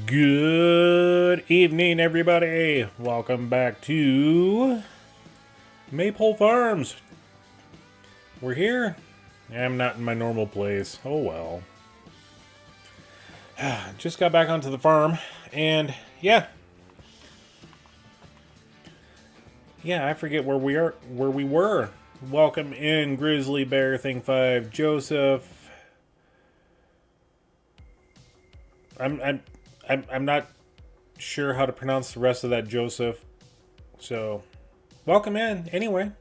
Good evening, everybody. Welcome back to Maypole Farms. We're here. I'm not in my normal place. Oh well. Just got back onto the farm, and yeah, I forget where we are, where we were. Welcome in, Grizzly Bear Thing 5, Joseph. I'm not sure how to pronounce the rest of that, Joseph. So, welcome in anyway.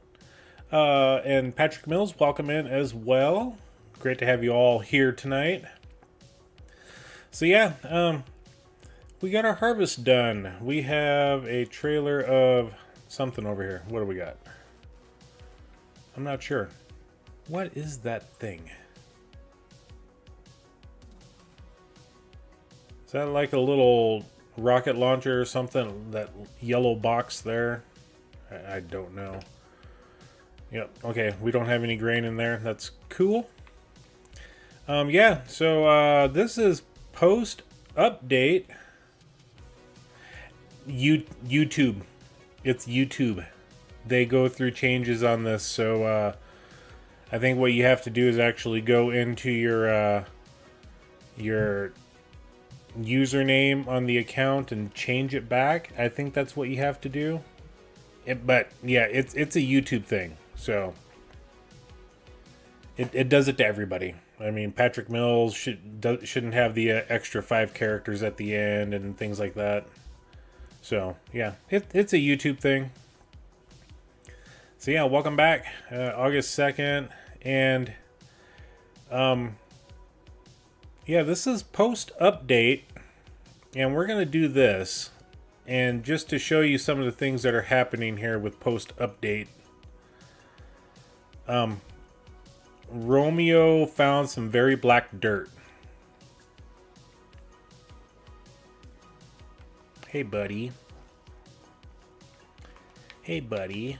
And Patrick Mills, welcome in as well. Great to have you all here tonight. So yeah, we got our harvest done. We have a trailer of something over here. What do we got? I'm not sure. What is that thing? Is that like a little rocket launcher or something? That yellow box there? I don't know. Yep, okay, we don't have any grain in there. That's cool. Yeah, so this is post-update. YouTube. It's YouTube. They go through changes on this, so I think what you have to do is actually go into your username on the account and change it back. I think that's what you have to do. But yeah, it's a YouTube thing, so it does it to everybody. I mean, Patrick Mills shouldn't have the extra 5 characters at the end and things like that. So yeah, it's a YouTube thing. So yeah, welcome back, August 2nd, and yeah, this is post-update, and we're gonna do this, and just to show you some of the things that are happening here with post-update. Romeo found some very black dirt. Hey, buddy. Hey, buddy.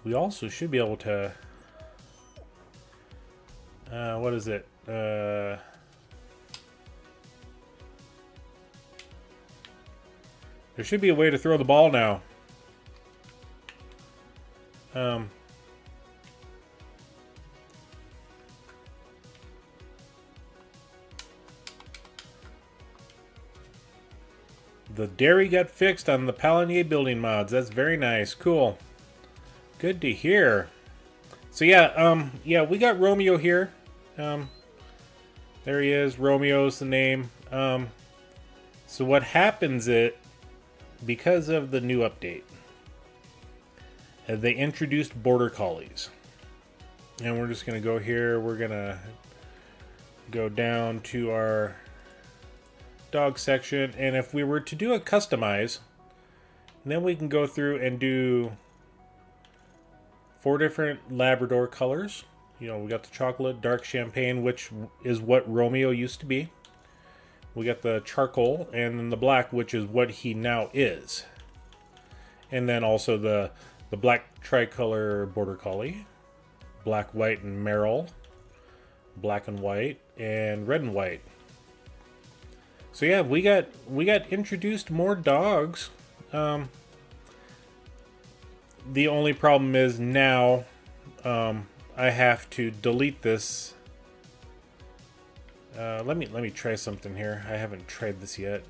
We also should be able to... what is it? There should be a way to throw the ball now. The dairy got fixed on the Palanier building mods. That's very nice. Cool. Good to hear. So yeah, we got Romeo here. There he is. Romeo's the name. So what happens because of the new update, they introduced border collies. And we're just going to go here. We're going to go down to our dog section. And if we were to do a customize, then we can go through and do 4 different Labrador colors. You know, we got the chocolate, dark champagne, which is what Romeo used to be. We got the charcoal, and then the black, which is what he now is. And then also the black tricolor border collie, black, white, and Merrill, black and white, and red and white. So yeah, we got introduced more dogs. The only problem is now I have to delete this. Let me try something here. I haven't tried this yet.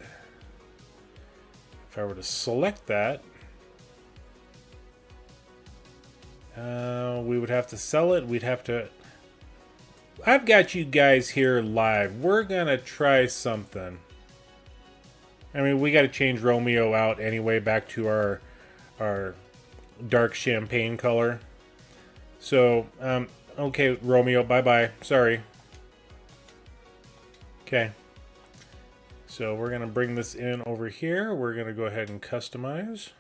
If I were to select that, we would have to sell it. We'd have to... I've got you guys here live. We're gonna try something. I mean, we got to change Romeo out anyway, back to our dark champagne color. So, okay, Romeo, bye-bye. Sorry. Okay. So we're going to bring this in over here. We're going to go ahead and customize.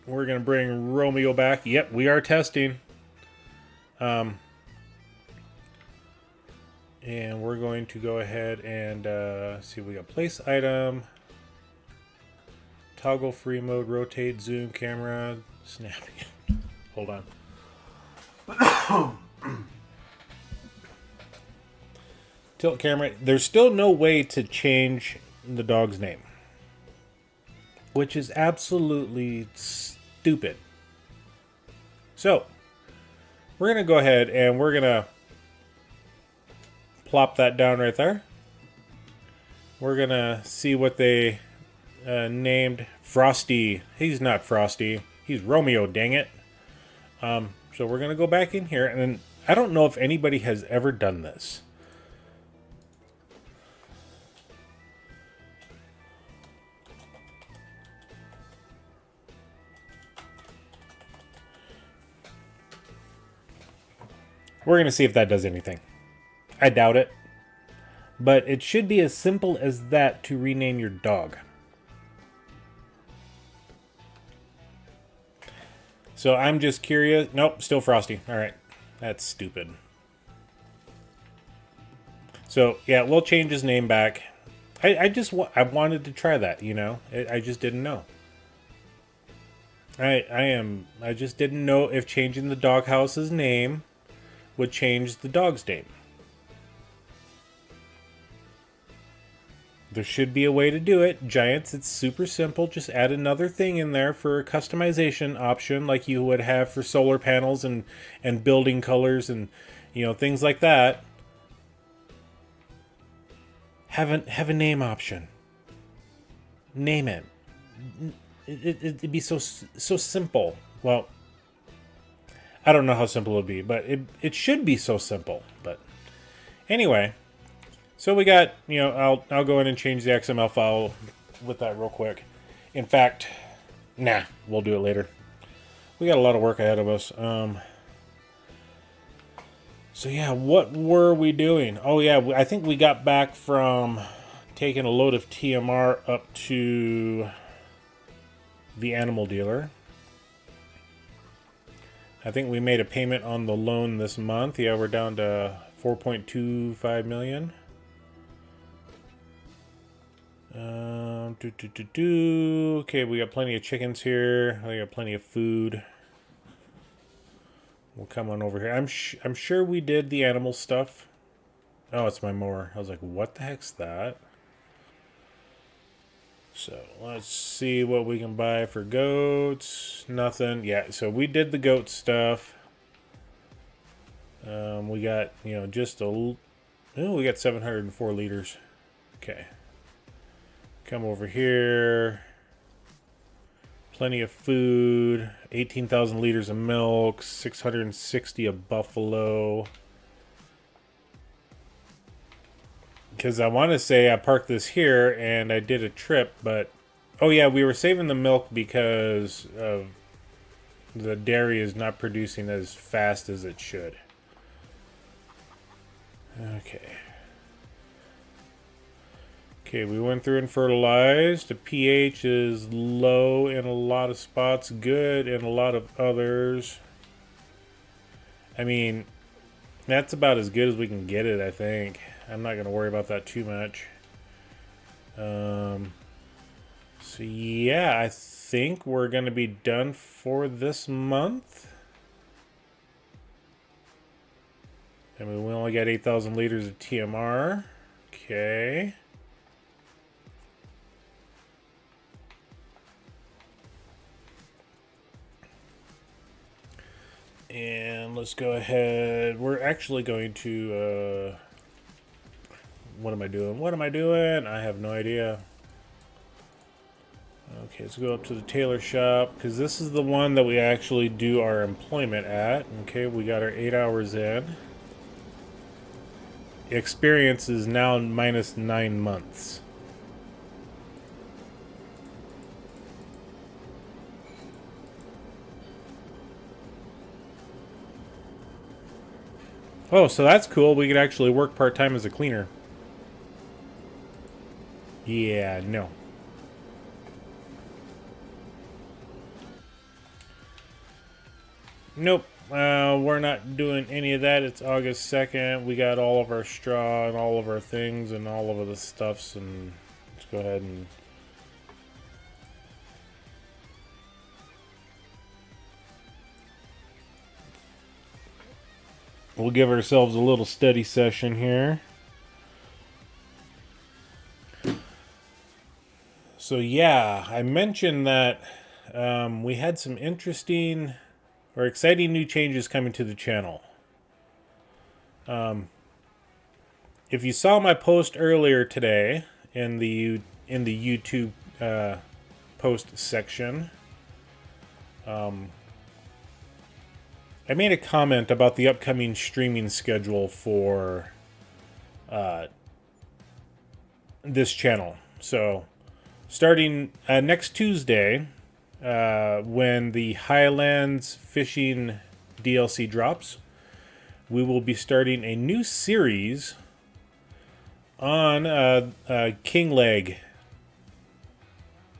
We're going to bring Romeo back. Yep, we are testing. And we're going to go ahead and see, we got place item, toggle free mode, rotate, zoom, camera, snapping. Hold on. Tilt camera. There's still no way to change the dog's name, which is absolutely stupid. So, we're going to go ahead and we're going to plop that down right there. We're going to see what they named Frosty. He's not Frosty. He's Romeo, dang it. So we're going to go back in here. And I don't know if anybody has ever done this. We're going to see if that does anything. I doubt it. But it should be as simple as that to rename your dog. So I'm just curious. Nope, still Frosty. All right. That's stupid. So, yeah, we'll change his name back. I wanted to try that, you know. I just didn't know. I just didn't know if changing the doghouse's name would change the dog's name. There should be a way to do it. Giants, it's super simple. Just add another thing in there for a customization option like you would have for solar panels and building colors and, you know, things like that. Have a name option. Name it. It'd be so simple. Well, I don't know how simple it would be, but it should be so simple. But anyway, so we got, you know, I'll go in and change the XML file with that real quick. In fact, nah, we'll do it later. We got a lot of work ahead of us. So yeah, what were we doing? Oh yeah, I think we got back from taking a load of TMR up to the animal dealer. I think we made a payment on the loan this month. Yeah, we're down to 4.25 million. Okay, we got plenty of chickens here. We got plenty of food. We'll come on over here. I'm sure we did the animal stuff. Oh, it's my mower. I was like, what the heck's that? So let's see what we can buy for goats. Nothing. Yeah, so we did the goat stuff. We got, you know, just we got 704 liters. Okay. Come over here. Plenty of food. 18,000 liters of milk. 660 of buffalo. Because I want to say I parked this here and I did a trip, but oh yeah, we were saving the milk because of the dairy is not producing as fast as it should. Okay, we went through and fertilized. The pH is low in a lot of spots, good in a lot of others. I mean, that's about as good as we can get it, I think. I'm not going to worry about that too much. So yeah, I think we're going to be done for this month. I mean, we only got 8,000 liters of TMR. Okay. And let's go ahead. We're actually going to... what am I doing? What am I doing? I have no idea. Okay, let's go up to the tailor shop, because this is the one that we actually do our employment at. Okay, we got our 8 hours in. Experience is now minus 9 months. Oh, so that's cool. We could actually work part-time as a cleaner. Yeah, no. Nope. We're not doing any of that. It's August 2nd. We got all of our straw and all of our things and all of the stuffs. And let's go ahead and... we'll give ourselves a little study session here. So yeah, I mentioned that we had some interesting or exciting new changes coming to the channel. If you saw my post earlier today in the YouTube post section, I made a comment about the upcoming streaming schedule for this channel. So, starting next Tuesday, when the Highlands Fishing DLC drops, we will be starting a new series on Kinlag.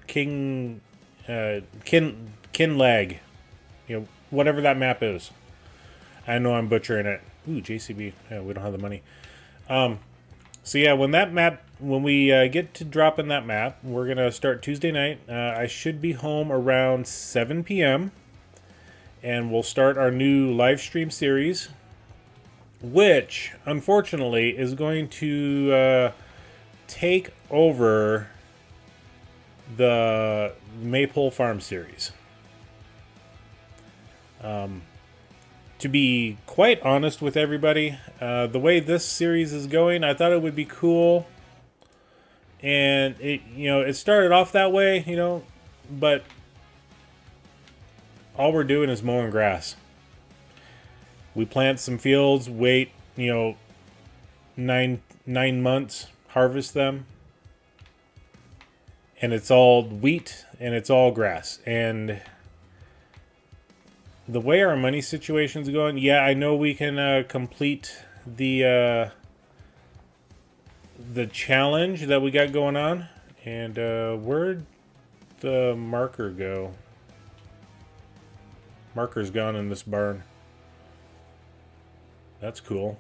Kinlag. You know, whatever that map is. I know I'm butchering it. Ooh, JCB. Yeah, we don't have the money. So yeah, when we get to dropping that map, we're gonna start Tuesday night. I should be home around 7 p.m. and we'll start our new live stream series, which unfortunately is going to take over the Maypole Farm series. To be quite honest with everybody, the way this series is going, I thought it would be cool, and it started off that way, but all we're doing is mowing grass. We plant some fields, wait, 9 months, harvest them, and it's all wheat and it's all grass. And the way our money situation's going, yeah, I know we can complete the challenge that we got going on. And where'd the marker go? Marker's gone in this barn. That's cool.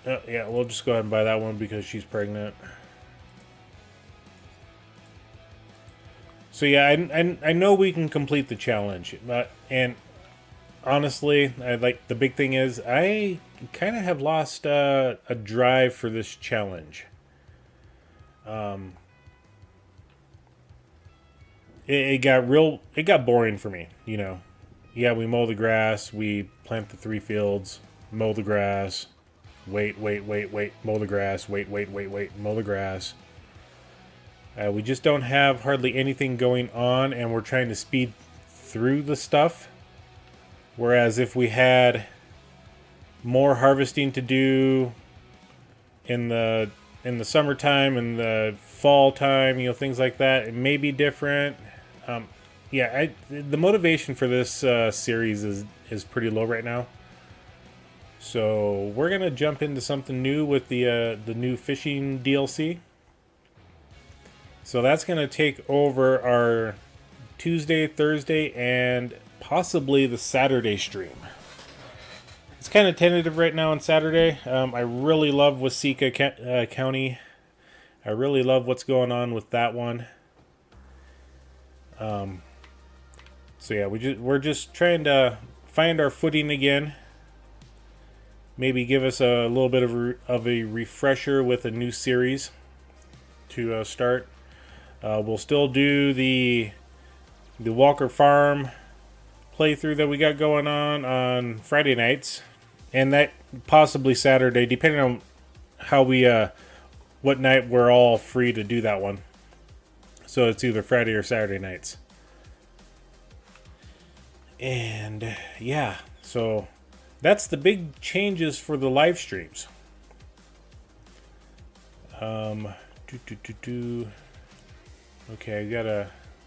Yeah, we'll just go ahead and buy that one because she's pregnant. So yeah, I know we can complete the challenge, and honestly, the big thing is I kind of have lost a drive for this challenge. It got boring for me, Yeah, we mow the grass, we plant the 3 fields, mow the grass, wait, mow the grass, wait, mow the grass. We just don't have hardly anything going on, and we're trying to speed through the stuff. Whereas if we had more harvesting to do in the summertime and the fall time, things like that, it may be different. Yeah, the motivation for this series is pretty low right now. So we're gonna jump into something new with the new fishing DLC. So that's going to take over our Tuesday, Thursday, and possibly the Saturday stream. It's kind of tentative right now on Saturday. I really love Waseca County. I really love what's going on with that one. So yeah, we're just trying to find our footing again. Maybe give us a little bit of a refresher with a new series to start. We'll still do the Walker Farm playthrough that we got going on Friday nights, and that possibly Saturday, depending on how what night we're all free to do that one. So it's either Friday or Saturday nights. And yeah, so that's the big changes for the live streams. Okay,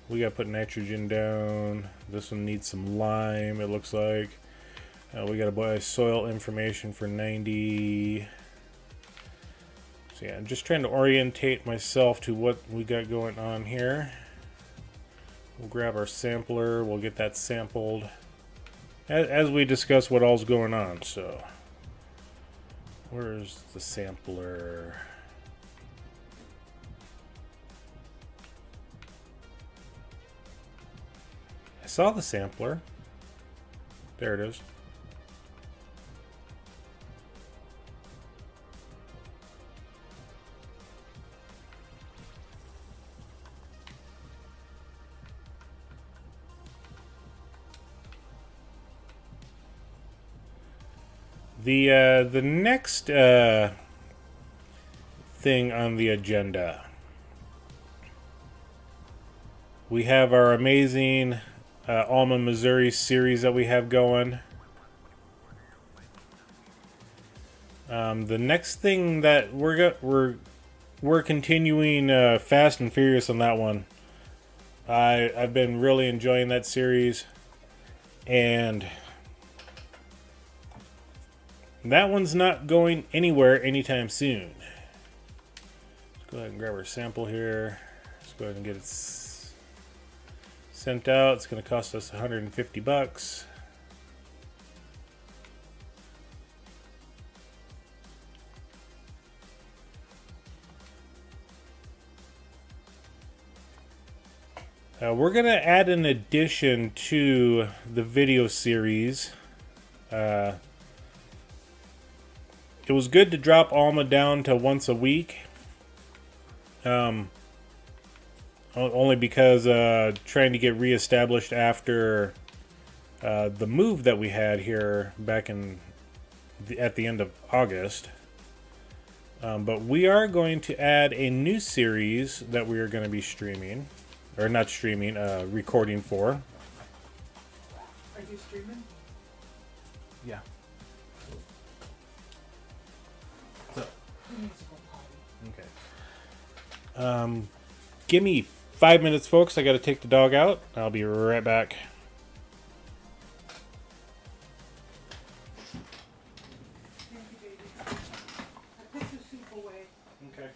we gotta put nitrogen down. This one needs some lime, it looks like. We gotta buy soil information for 90. So yeah, I'm just trying to orientate myself to what we got going on here. We'll grab our sampler, we'll get that sampled as we discuss what all's going on. So where's the sampler? I saw the sampler. There it is. The next thing on the agenda, we have our amazing Alma, Missouri series that we have going. The next thing that we're continuing Fast and Furious on that one. I've been really enjoying that series, and that one's not going anywhere anytime soon. Let's go ahead and grab our sample here. Let's go ahead and get it sent out. It's going to cost us $150. We're going to add an addition to the video series. It was good to drop Alma down to once a week. Only because trying to get reestablished after the move that we had here back at the end of August. But we are going to add a new series that we are going to be streaming. Or not streaming, recording for. Are you streaming? Yeah. So. Okay. Give me 5 minutes, folks. I got to take the dog out. I'll be right back. Thank you, baby. I put the soup away. Okay.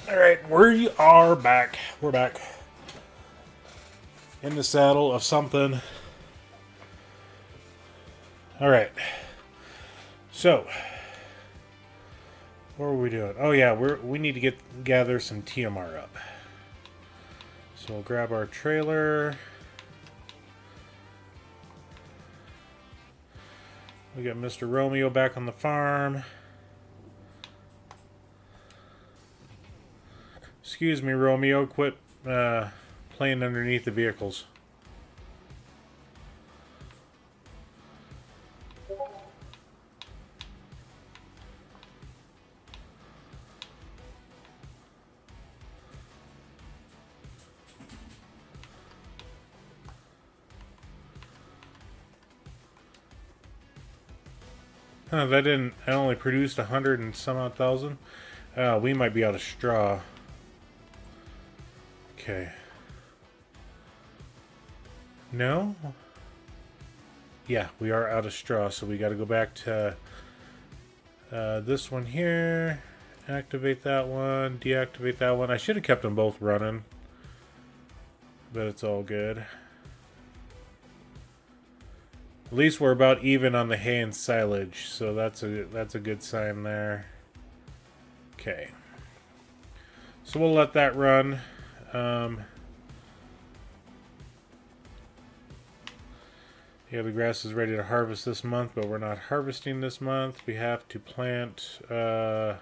Alright, we are back. We're back. In the saddle of something. Alright. So, what are we doing? Oh yeah, we need to gather some TMR up. So we'll grab our trailer. We got Mr. Romeo back on the farm. Excuse me, Romeo, quit playing underneath the vehicles. I only produced 100 and some odd thousand. We might be out of straw. Okay. No? Yeah, we are out of straw, so we got to go back to this one here. Activate that one, deactivate that one. I should have kept them both running, but it's all good. At least we're about even on the hay and silage, so that's a good sign there. Okay. So we'll let that run. Yeah, the grass is ready to harvest this month, but we're not harvesting this month. We have to plant... I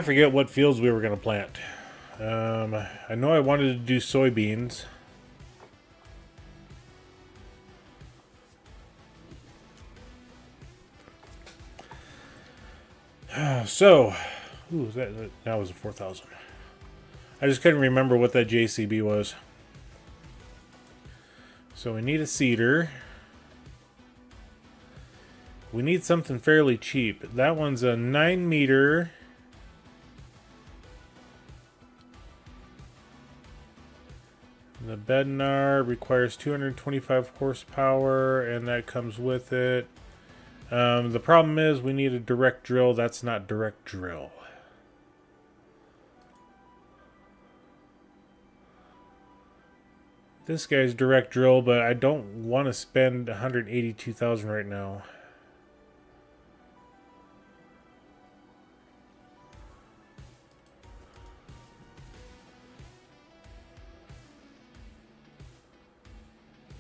forget what fields we were going to plant. I know I wanted to do soybeans. So, ooh, that was a 4,000. I just couldn't remember what that JCB was. So we need a seeder. We need something fairly cheap. That one's a 9 meter. The Bednar requires 225 horsepower, and that comes with it. The problem is we need a direct drill. That's not direct drill. This guy's direct drill, but I don't want to spend 182,000 right now.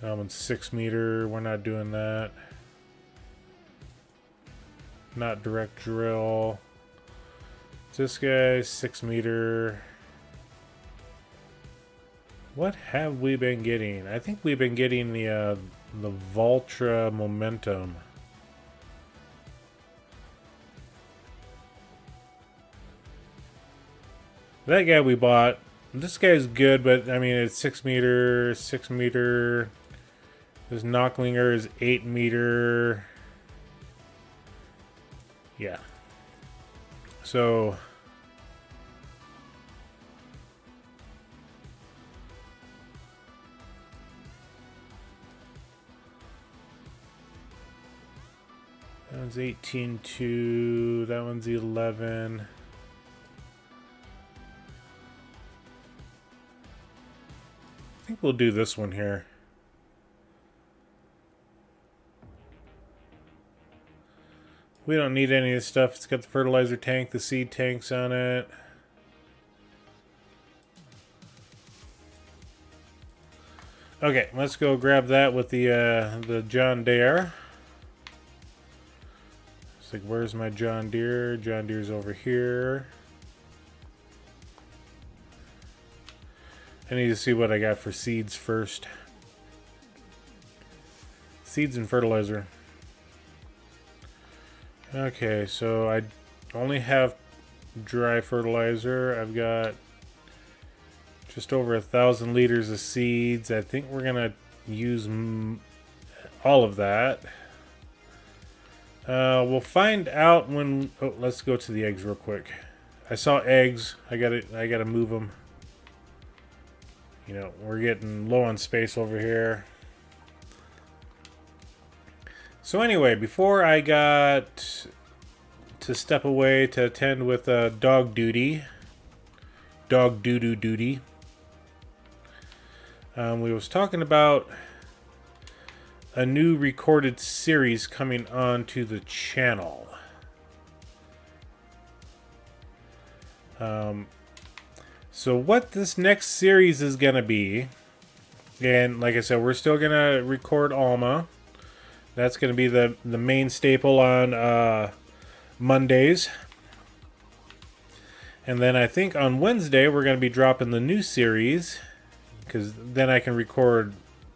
That one's 6 meter. We're not doing that. Not direct drill. This guy's 6 meter. What have we been getting? I think we've been getting the Valtra Momentum. That guy we bought. This guy's good, but I mean it's 6 meter, 6 meter. This Knocklinger is 8 meter. Yeah. So that one's 18.2. That one's 11. I think we'll do this one here. We don't need any of this stuff. It's got the fertilizer tank, the seed tanks on it. Okay, let's go grab that with the John Deere. It's like, where's my John Deere? John Deere's over here. I need to see what I got for seeds first. Seeds and fertilizer. Okay, so I only have dry fertilizer. I've got just over 1,000 liters of seeds. I think we're gonna use all of that. We'll find out when. Oh, let's go to the eggs real quick. I saw eggs. I gotta move them. You know, we're getting low on space over here. So anyway, before I got to step away to attend with dog duty. Dog doo-doo duty. We was talking about a new recorded series coming onto the channel. So what this next series is going to be, and like I said, we're still going to record Alma. That's going to be the main staple on Mondays. And then I think on Wednesday we're going to be dropping the new series, because then I can record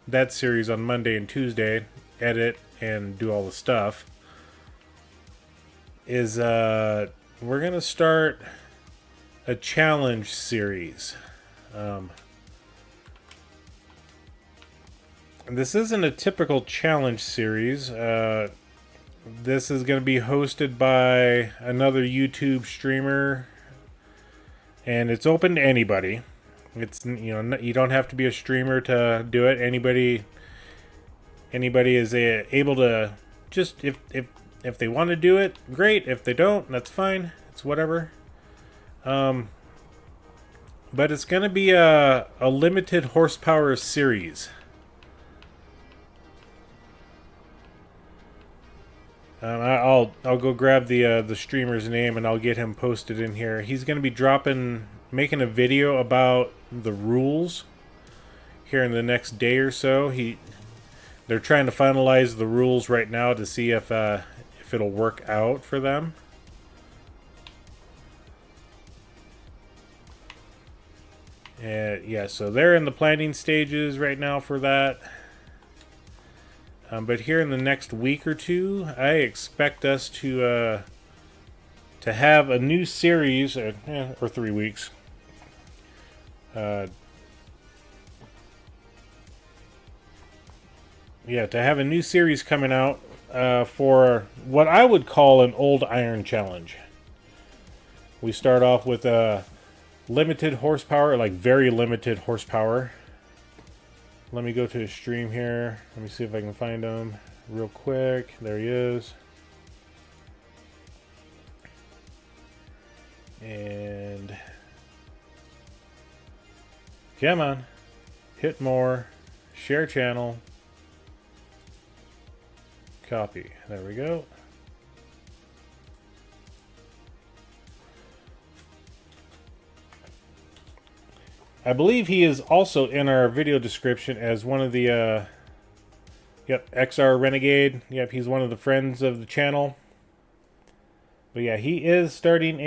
that series on Monday and Tuesday, edit and do all the stuff. We're going to start a challenge series. This isn't a typical challenge series. This is going to be hosted by another YouTube streamer, and it's open to anybody. It's, you know, you don't have to be a streamer to do it. Anybody is able to just, if they want to do it, great. If they don't, that's fine. It's whatever. But it's going to be a limited horsepower series. I'll go grab the streamer's name and I'll get him posted in here. He's going to be making a video about the rules here in the next day or so. They're trying to finalize the rules right now to see if it'll work out for them. Yeah, so they're in the planning stages right now for that. But here in the next week or two, I expect us to have a new series, or 3 weeks. Yeah, to have a new series coming out for what I would call an old iron challenge. We start off with limited horsepower, like very limited horsepower. Let me go to his stream here. Let me see if I can find him real quick. There he is. And come on, hit more, share channel, copy. There we go. I believe he is also in our video description as one of the, yep, XR Renegade. Yep, he's one of the friends of the channel. But yeah, he is starting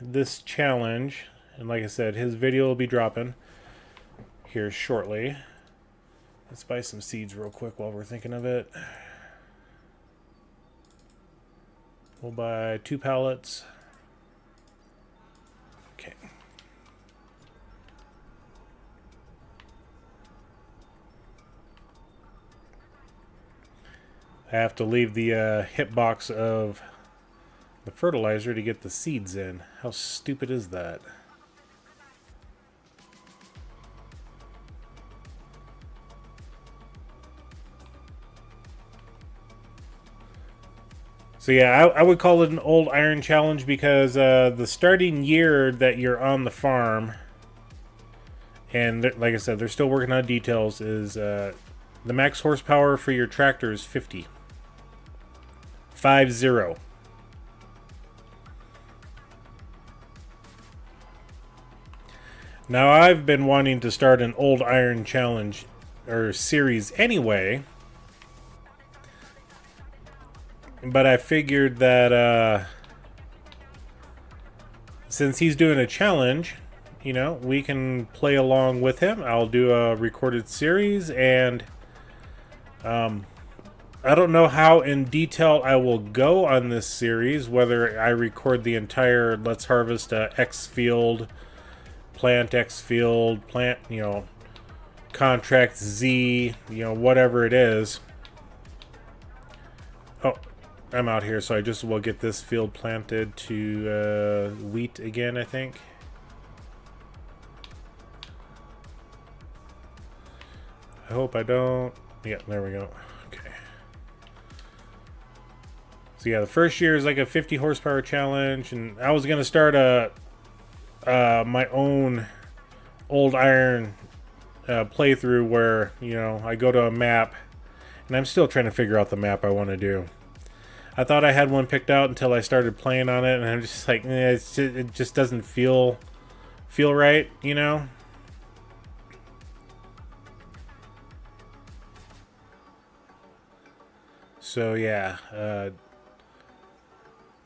this challenge. And like I said, his video will be dropping here shortly. Let's buy some seeds real quick while we're thinking of it. We'll buy 2 pallets. Okay. I have to leave the hitbox of the fertilizer to get the seeds in. How stupid is that? So yeah, I would call it an old iron challenge because the starting year that you're on the farm, and like I said, they're still working on details, is the max horsepower for your tractor is 50. 50. Now, I've been wanting to start an old iron challenge or series anyway, but I figured that since he's doing a challenge, you know, we can play along with him. I'll do a recorded series, and I don't know how in detail I will go on this series, whether I record the entire Let's Harvest X field, plant X field, plant, you know, contract Z, you know, whatever it is. Oh, I'm out here, so I just will get this field planted to wheat again, I think. I hope I don't. Yeah, there we go. Okay. So yeah, the first year is like a 50 horsepower challenge, and I was gonna start my own old iron playthrough where, you know, I go to a map, and I'm still trying to figure out the map I want to do. I thought I had one picked out until I started playing on it, and I'm just like, it just doesn't feel right, you know. So yeah,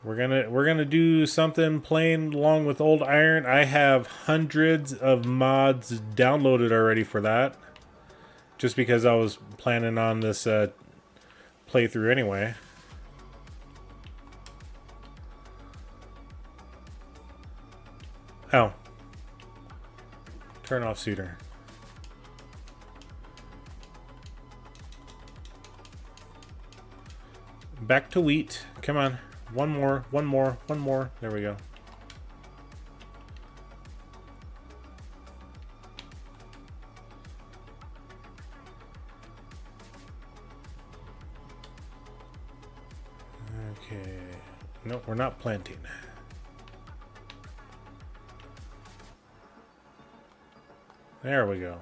we're gonna do something playing along with old iron. I have hundreds of mods downloaded already for that, just because I was planning on this playthrough anyway. Oh, turn off Cedar. Back to wheat. Come on. One more. There we go. Okay. No, we're not planting. There we go.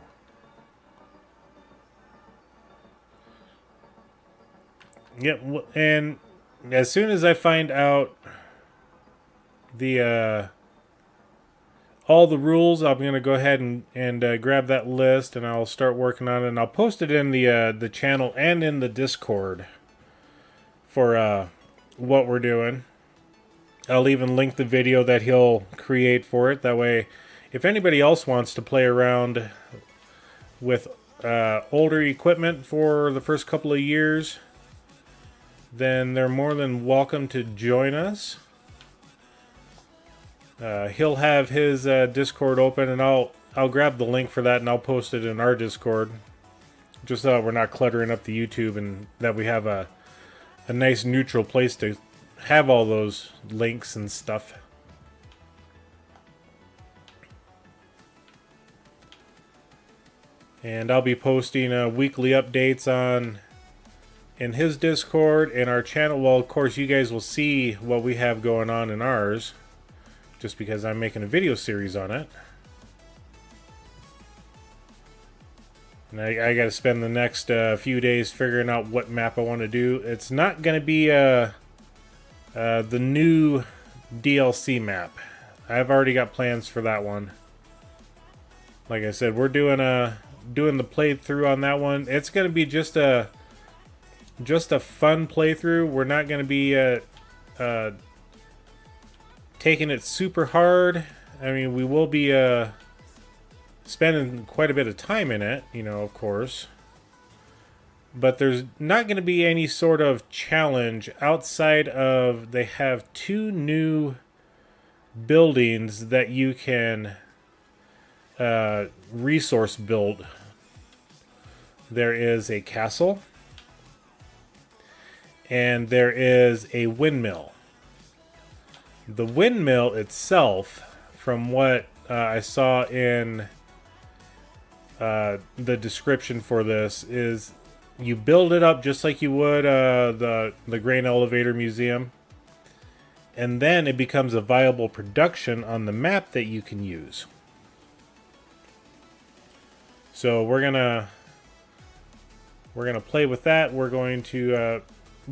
Yep, and as soon as I find out the all the rules, I'm gonna go ahead and grab that list, and I'll start working on it, and I'll post it in the channel and in the Discord for what we're doing. I'll even link the video that he'll create for it. That way, if anybody else wants to play around with older equipment for the first couple of years, then they're more than welcome to join us. He'll have his Discord open, and I'll grab the link for that, and I'll post it in our Discord, just so we're not cluttering up the YouTube, and that we have a nice neutral place to have all those links and stuff. And I'll be posting weekly updates in his Discord and our channel. Well, of course, you guys will see what we have going on in ours, just because I'm making a video series on it. And I got to spend the next few days figuring out what map I want to do. It's not going to be the new DLC map. I've already got plans for that one. Like I said, we're doing the playthrough on that one. It's going to be just a fun playthrough. We're not going to be taking it super hard. I mean, we will be spending quite a bit of time in it, you know, of course. But there's not going to be any sort of challenge outside of, they have 2 new buildings that you can resource build. There is a castle, and there is a windmill. The windmill itself, from what I saw in the description for this, is you build it up just like you would the grain elevator museum, and then it becomes a viable production on the map that you can use. So we're gonna play with that. We're going to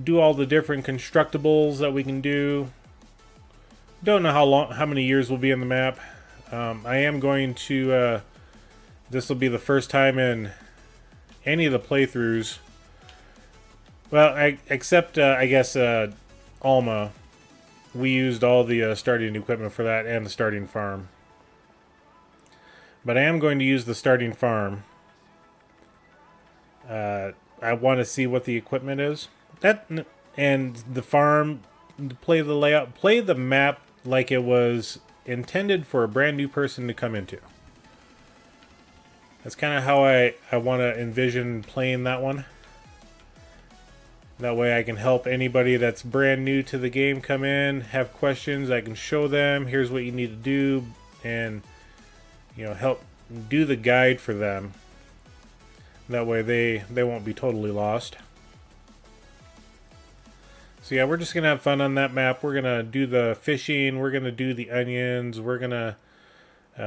do all the different constructibles that we can do. Don't know how many years we'll be in the map. I am going to this will be the first time in any of the playthroughs, well, except I guess Alma. We used all the starting equipment for that and the starting farm. But I am going to use the starting farm. I want to see what the equipment is. And the farm, play the layout, play the map like it was intended for a brand new person to come into. That's kind of how I want to envision playing that one. That way I can help anybody that's brand new to the game come in, have questions, I can show them, here's what you need to do, and, you know, help do the guide for them. That way they won't be totally lost. So yeah, we're just going to have fun on that map. We're going to do the fishing. We're going to do the onions. We're going to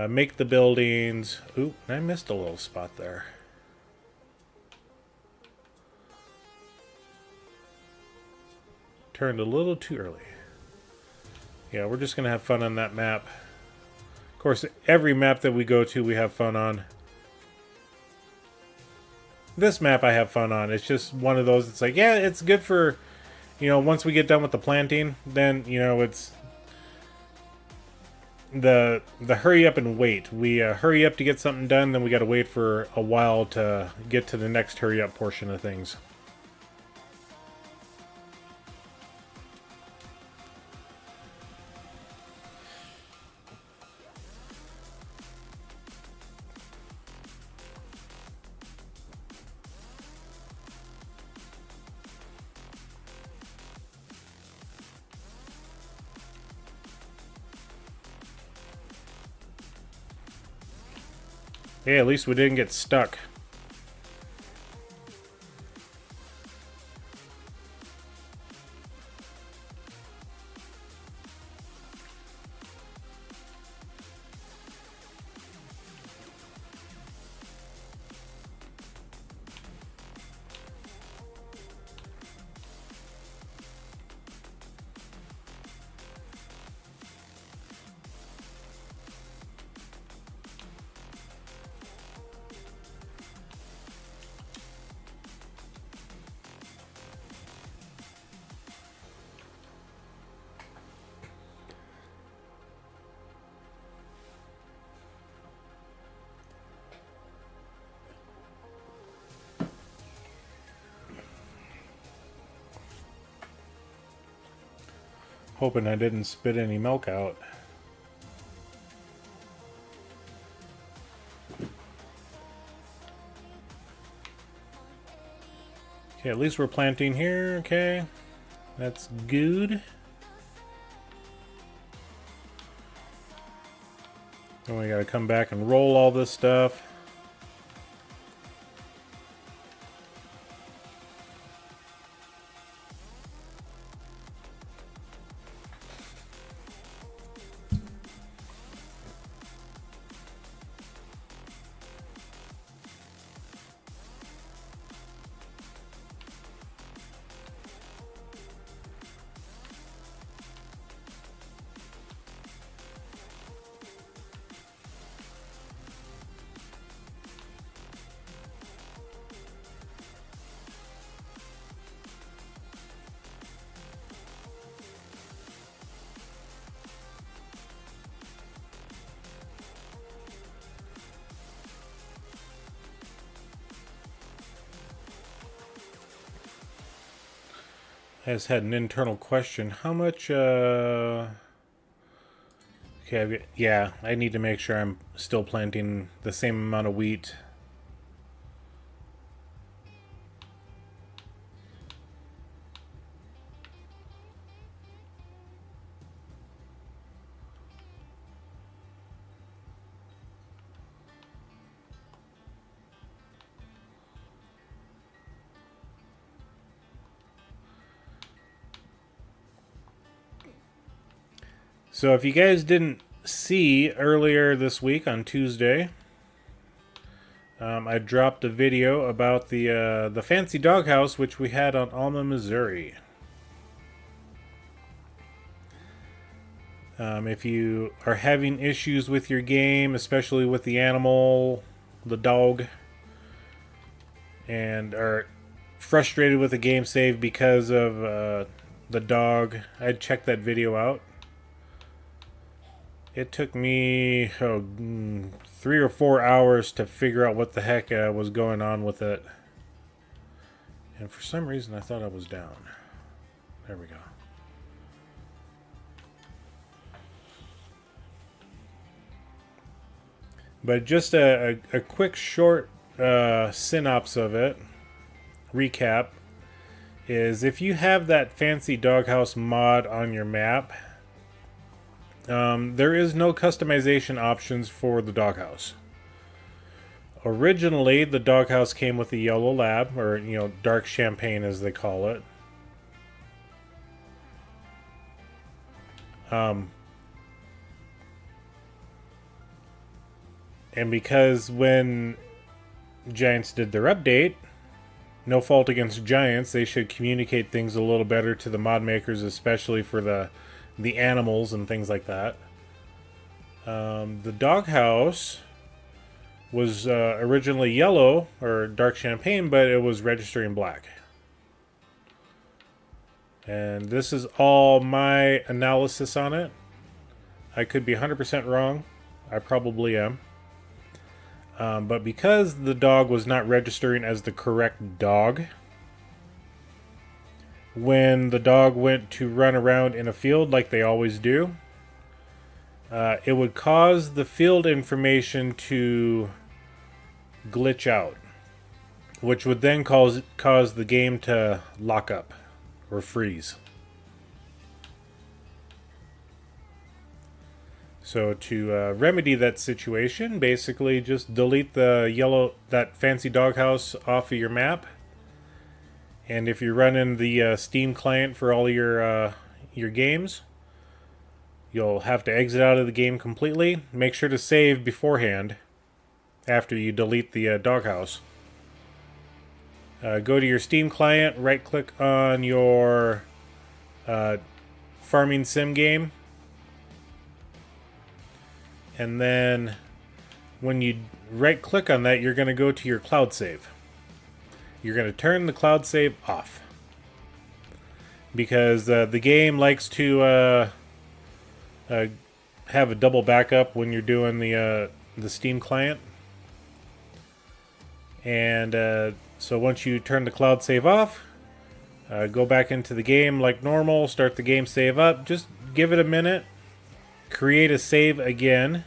make the buildings. Ooh, I missed a little spot there. Turned a little too early. Yeah, we're just going to have fun on that map. Of course, every map that we go to, we have fun on. This map I have fun on. It's just one of those, it's like, yeah, it's good for, you know, once we get done with the planting, then, you know, it's the hurry up and wait. We hurry up to get something done, then we got to wait for a while to get to the next hurry up portion of things. Yeah, at least we didn't get stuck. Hoping I didn't spit any milk out. Okay, at least we're planting here, okay. That's good. Then we gotta come back and roll all this stuff. I just had an internal question. How much, okay, yeah, I need to make sure I'm still planting the same amount of wheat. So if you guys didn't see earlier this week on Tuesday, I dropped a video about the fancy doghouse which we had on Alma, Missouri. If you are having issues with your game, especially with the animal, the dog, and are frustrated with the game save because of the dog, I'd check that video out. It took me 3 or 4 hours to figure out what the heck was going on with it. And for some reason I thought I was down. There we go. But just a quick short synopsis of it, recap, is if you have that fancy doghouse mod on your map, there is no customization options for the doghouse. Originally, the doghouse came with a yellow lab, or dark champagne as they call it. And because when Giants did their update, no fault against Giants, they should communicate things a little better to the mod makers, especially for the animals and things like that. The doghouse was originally yellow or dark champagne, but it was registering black. And this is all my analysis on it. I could be 100% wrong. I probably am. But because the dog was not registering as the correct dog, when the dog went to run around in a field like they always do, it would cause the field information to glitch out, which would then cause the game to lock up or freeze. So to remedy that situation, basically just delete that fancy doghouse off of your map. And if you're running the Steam client for all your games, you'll have to exit out of the game completely. Make sure to save beforehand after you delete the doghouse. Go to your Steam client, right-click on your farming sim game. And then when you right-click on that, you're going to go to your cloud save. You're going to turn the cloud save off. Because the game likes to have a double backup when you're doing the Steam client. And so once you turn the cloud save off, go back into the game like normal, start the game save up. Just give it a minute. Create a save again.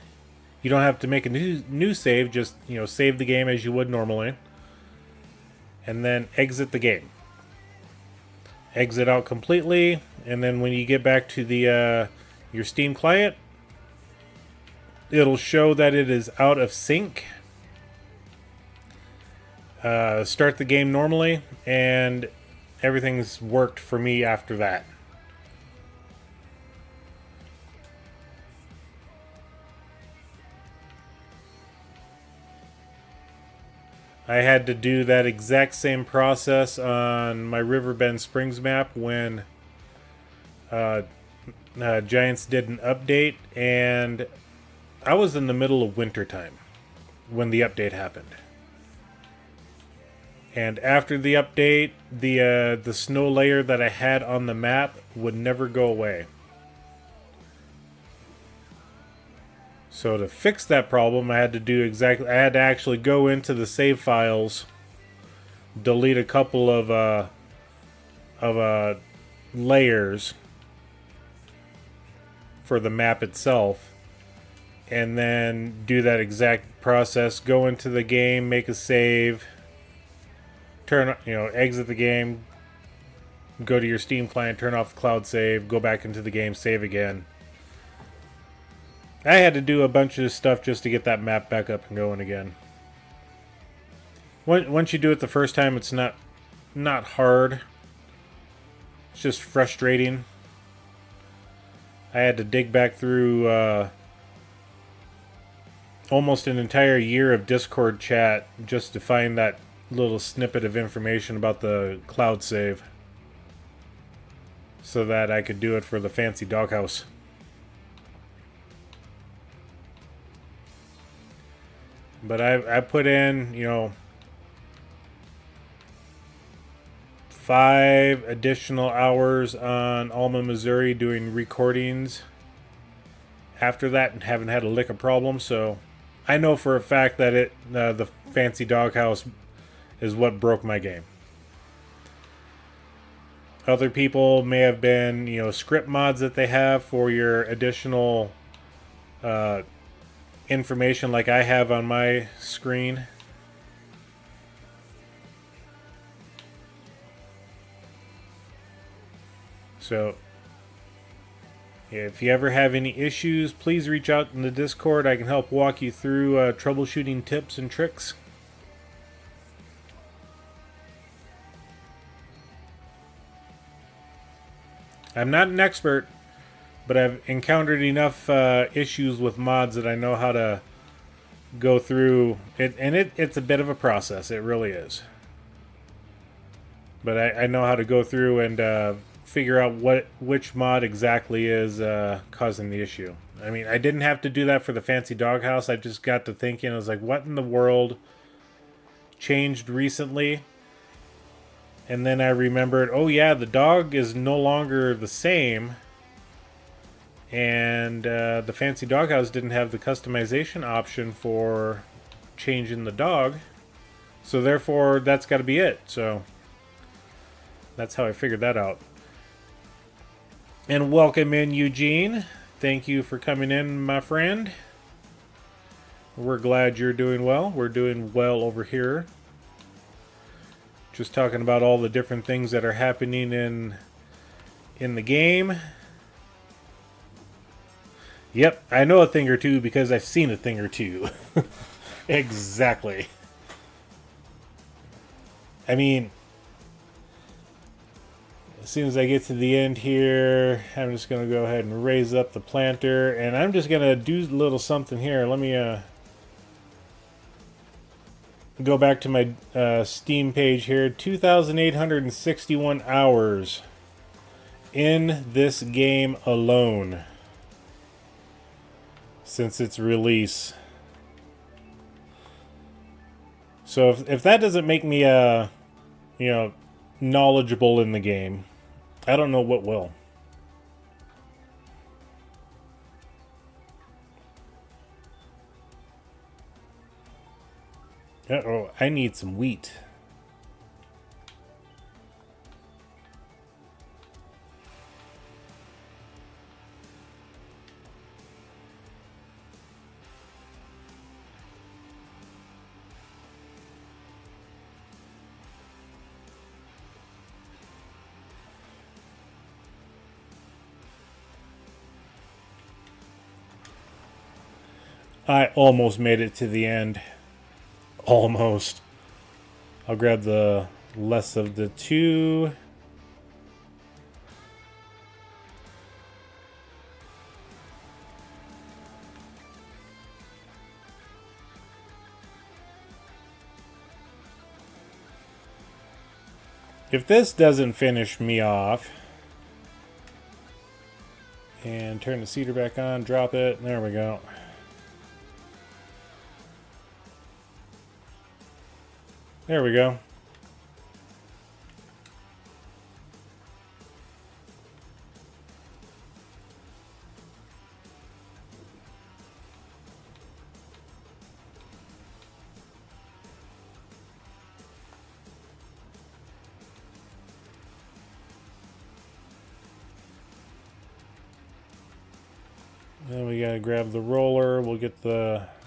You don't have to make a new save, just save the game as you would normally. And then exit the game. Exit out completely, and then when you get back to your Steam client, it'll show that it is out of sync. Start the game normally, and everything's worked for me after that. I had to do that exact same process on my Riverbend Springs map when Giants did an update, and I was in the middle of winter time when the update happened. And after the update, the snow layer that I had on the map would never go away. So to fix that problem, I had to actually go into the save files, delete a couple of layers for the map itself, and then do that exact process. Go into the game, make a save, exit the game, go to your Steam client, turn off the cloud save, go back into the game, save again. I had to do a bunch of stuff just to get that map back up and going again. Once you do it the first time, it's not hard. It's just frustrating. I had to dig back through almost an entire year of Discord chat just to find that little snippet of information about the cloud save, so that I could do it for the fancy doghouse. But I put in, 5 additional hours on Alma, Missouri doing recordings after that, and haven't had a lick of problems. So I know for a fact that the fancy doghouse is what broke my game. Other people may have been, script mods that they have for your additional information like I have on my screen. So if you ever have any issues, please reach out in the Discord. I can help walk you through troubleshooting tips and tricks. I'm not an expert, but I've encountered enough issues with mods that I know how to go through it, and it's a bit of a process. It really is. But I know how to go through and figure out which mod exactly is causing the issue. I mean, I didn't have to do that for the fancy doghouse. I just got to thinking, I was like, what in the world changed recently? And then I remembered, oh yeah, the dog is no longer the same. And the fancy doghouse didn't have the customization option for changing the dog. So therefore, that's got to be it. So that's how I figured that out. And welcome in, Eugene. Thank you for coming in, my friend. We're glad you're doing well. We're doing well over here. Just talking about all the different things that are happening in the game. Yep, I know a thing or two because I've seen a thing or two. Exactly. I mean, as soon as I get to the end here, I'm just going to go ahead and raise up the planter. And I'm just going to do a little something here. Let me go back to my Steam page here. 2,861 hours in this game alone since its release. So if that doesn't make me knowledgeable in the game, I don't know what will. Uh-oh, I need some wheat. I almost made it to the end. Almost. I'll grab the less of the two. If this doesn't finish me off, and turn the seeder back on, drop it, there we go. There we go. Then we gotta grab the roller. We'll get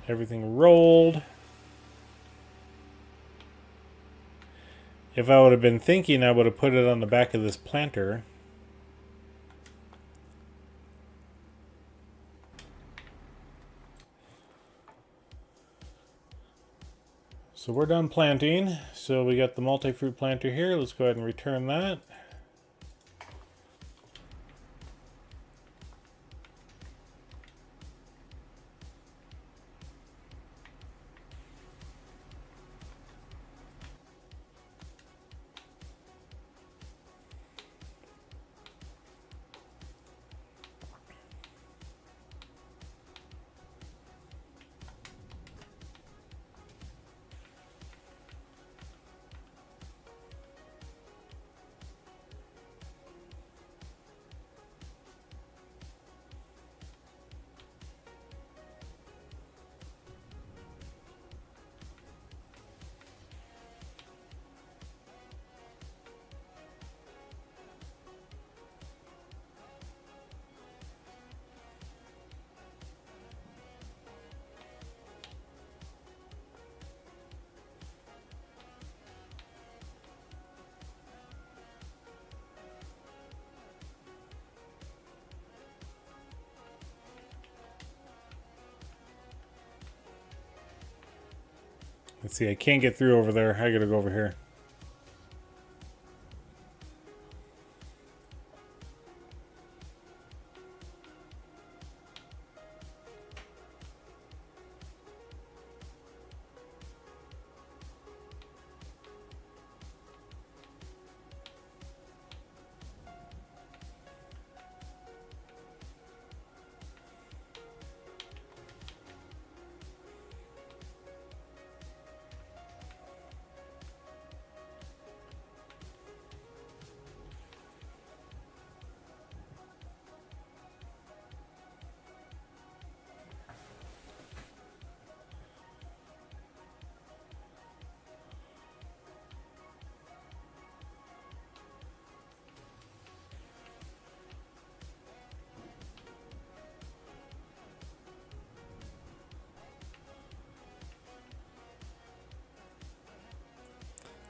everything rolled. If I would have been thinking, I would have put it on the back of this planter. So we're done planting. So we got the multi-fruit planter here. Let's go ahead and return that. Let's see, I can't get through over there. I gotta go over here.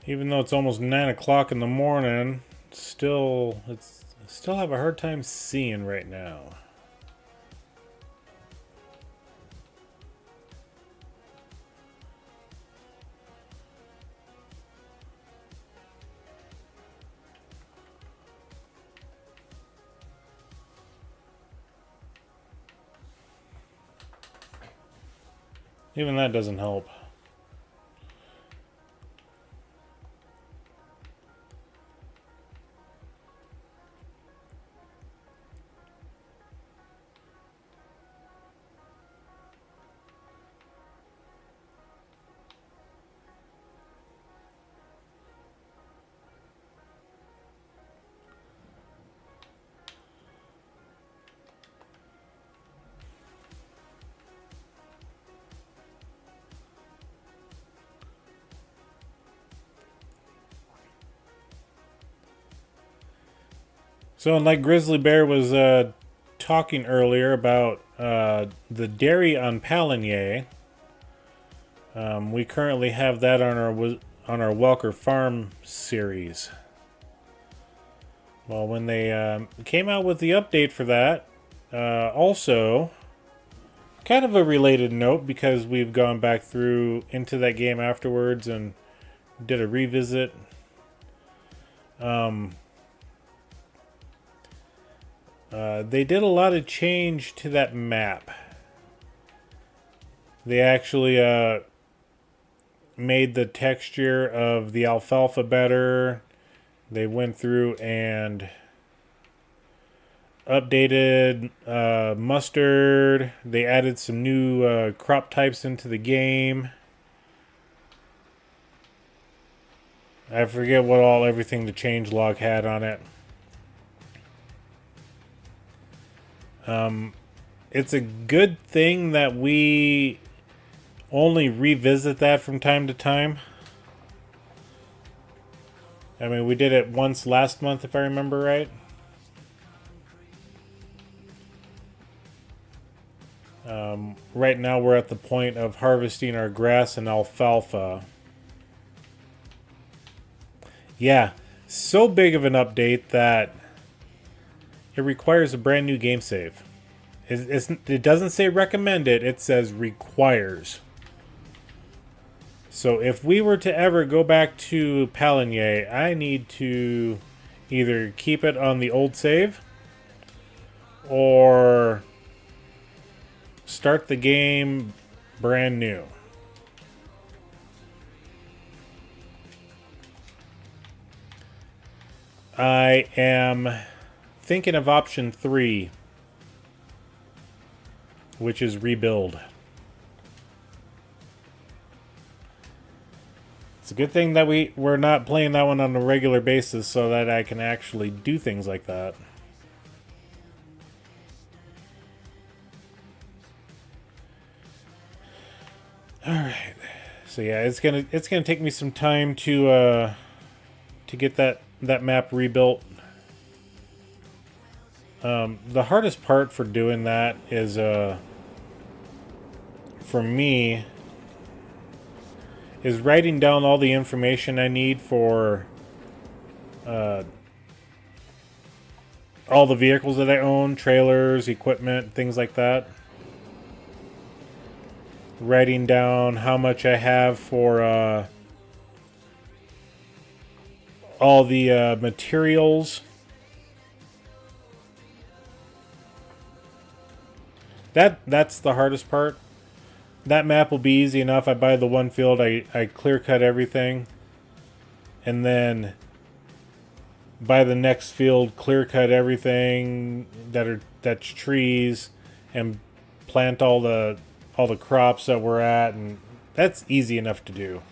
Even though it's almost 9 o'clock in the morning, I still have a hard time seeing right now. Even that doesn't help. So, and like Grizzly Bear was talking earlier about the dairy on Paligny, we currently have that on our Welker Farm series. Well, when they came out with the update for that, also kind of a related note because we've gone back through into that game afterwards and did a revisit. They did a lot of change to that map. They actually made the texture of the alfalfa better. They went through and updated mustard. They added some new crop types into the game. I forget what everything the changelog had on it. It's a good thing that we only revisit that from time to time. I mean, we did it once last month, if I remember right. Right now we're at the point of harvesting our grass and alfalfa. Yeah, so big of an update that it requires a brand new game save. It doesn't say recommended, it says requires. So if we were to ever go back to Paligny, I need to either keep it on the old save or start the game brand new. I am thinking of option 3, which is rebuild. It's a good thing that we're not playing that one on a regular basis so that I can actually do things like that. Alright. So yeah, it's gonna take me some time to get that map rebuilt. The hardest part for doing that is for me is writing down all the information I need for all the vehicles that I own, trailers, equipment, things like that. Writing down how much I have for all the materials. That's the hardest part. That map will be easy enough. I buy the one field, I clear cut everything, and then buy the next field, clear cut everything that's trees, and plant all the crops that we're at, and that's easy enough to do.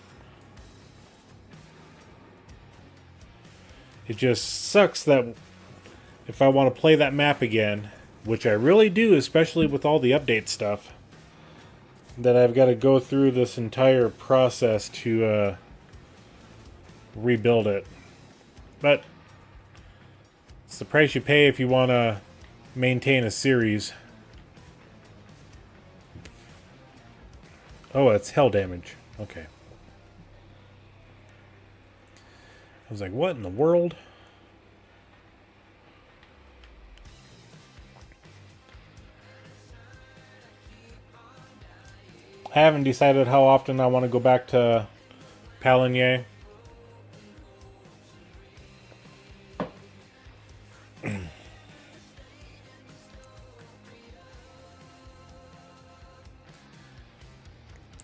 It just sucks that if I want to play that map again, which I really do, especially with all the update stuff, that I've got to go through this entire process to rebuild it. But it's the price you pay if you want to maintain a series. Oh, it's hell damage. Okay. was like, what in the world? I haven't decided how often I want to go back to Paligny.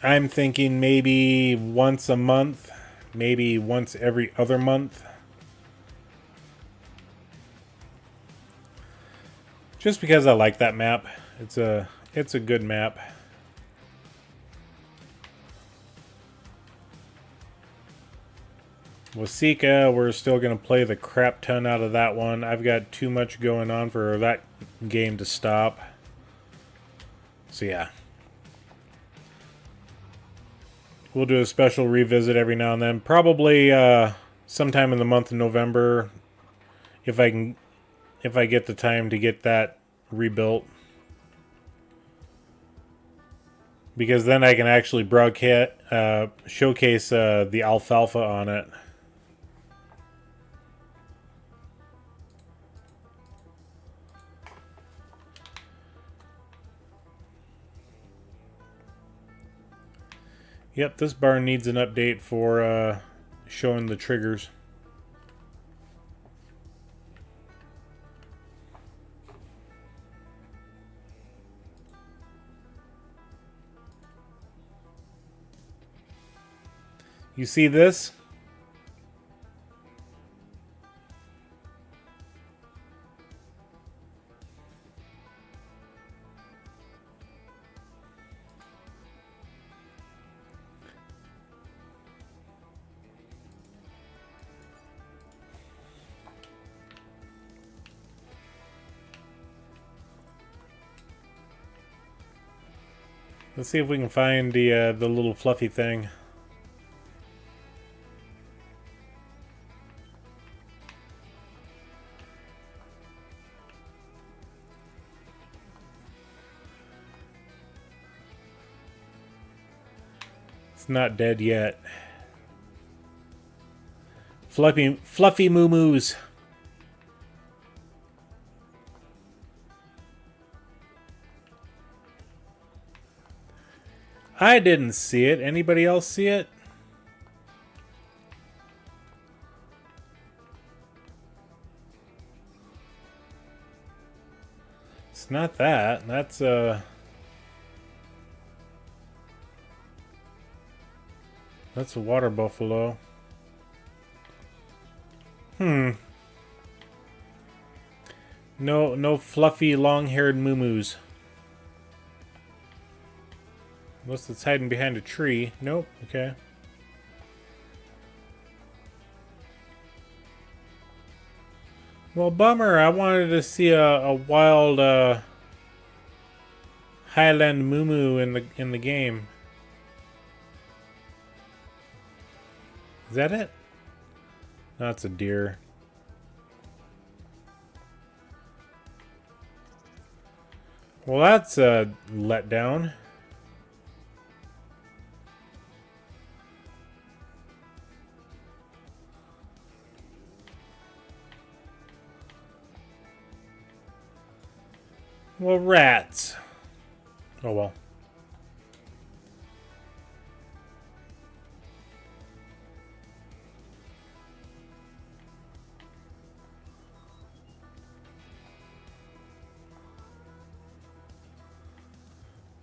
I'm thinking maybe once a month, maybe once every other month. Just because I like that map. It's a good map. Wasika, we're still going to play the crap ton out of that one. I've got too much going on for that game to stop. So yeah. We'll do a special revisit every now and then. Probably sometime in the month of November, if I get the time to get that rebuilt. Because then I can actually broadcast, showcase the alfalfa on it. Yep, this barn needs an update for showing the triggers. You see this? Let's see if we can find the little fluffy thing. It's not dead yet. Fluffy moo-moos. I didn't see it. Anybody else see it? It's not that. That's a water buffalo. No fluffy long-haired moo-moos. Unless it's hiding behind a tree. Nope. Okay. Well, bummer. I wanted to see a wild Highland moo-moo in the game. Is that it? No, it's a deer. Well, that's a letdown. Well, rats. Oh well.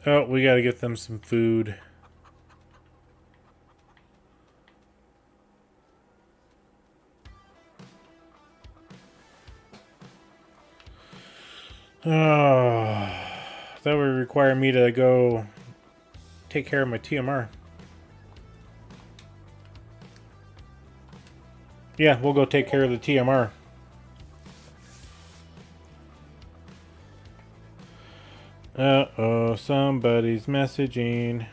Oh, we gotta get them some food. Oh, that would require me to go take care of my TMR. Yeah, we'll go take care of the TMR. Uh-oh, somebody's messaging.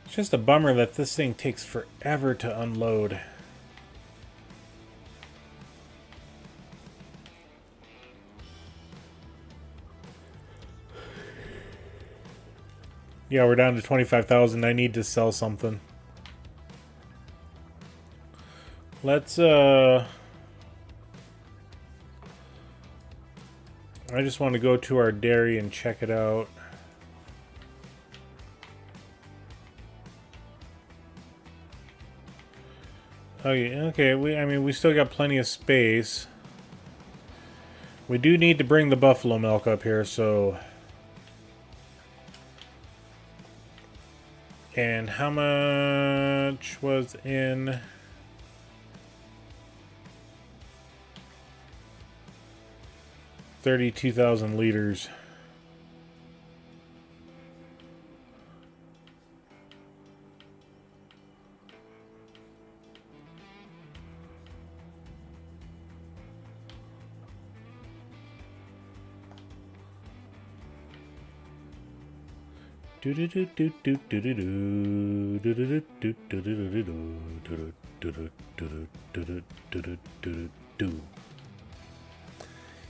It's just a bummer that this thing takes forever to unload. Yeah, we're down to 25,000. I need to sell something. Let's, I just want to go to our dairy and check it out. Oh yeah, okay, I mean, we still got plenty of space. We do need to bring the buffalo milk up here, so... And how much was in... 32,000 liters.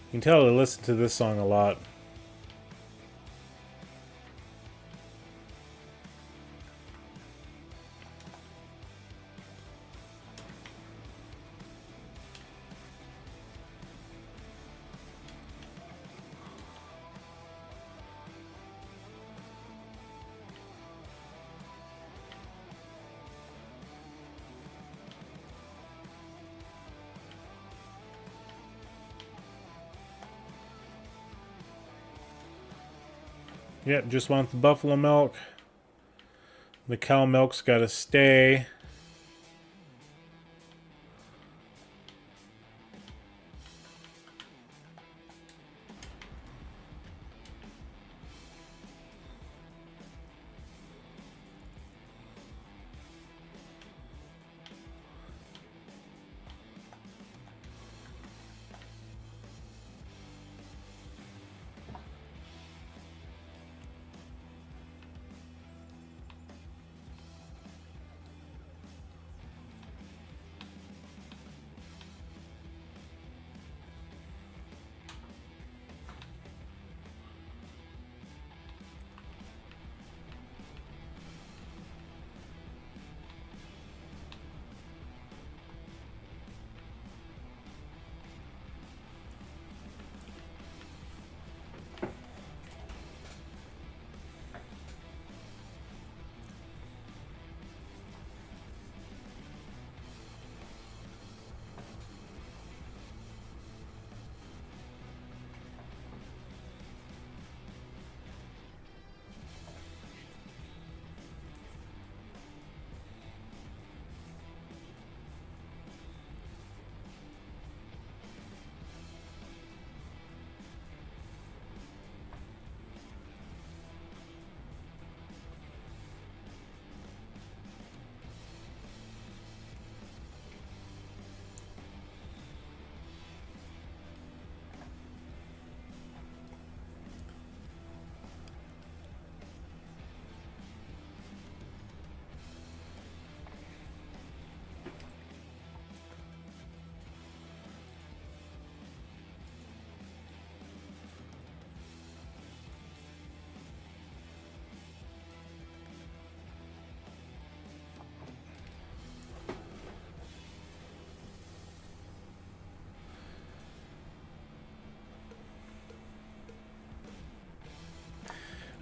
You can tell I listen to this song a lot. Yep, just want the buffalo milk. The cow milk's got to stay.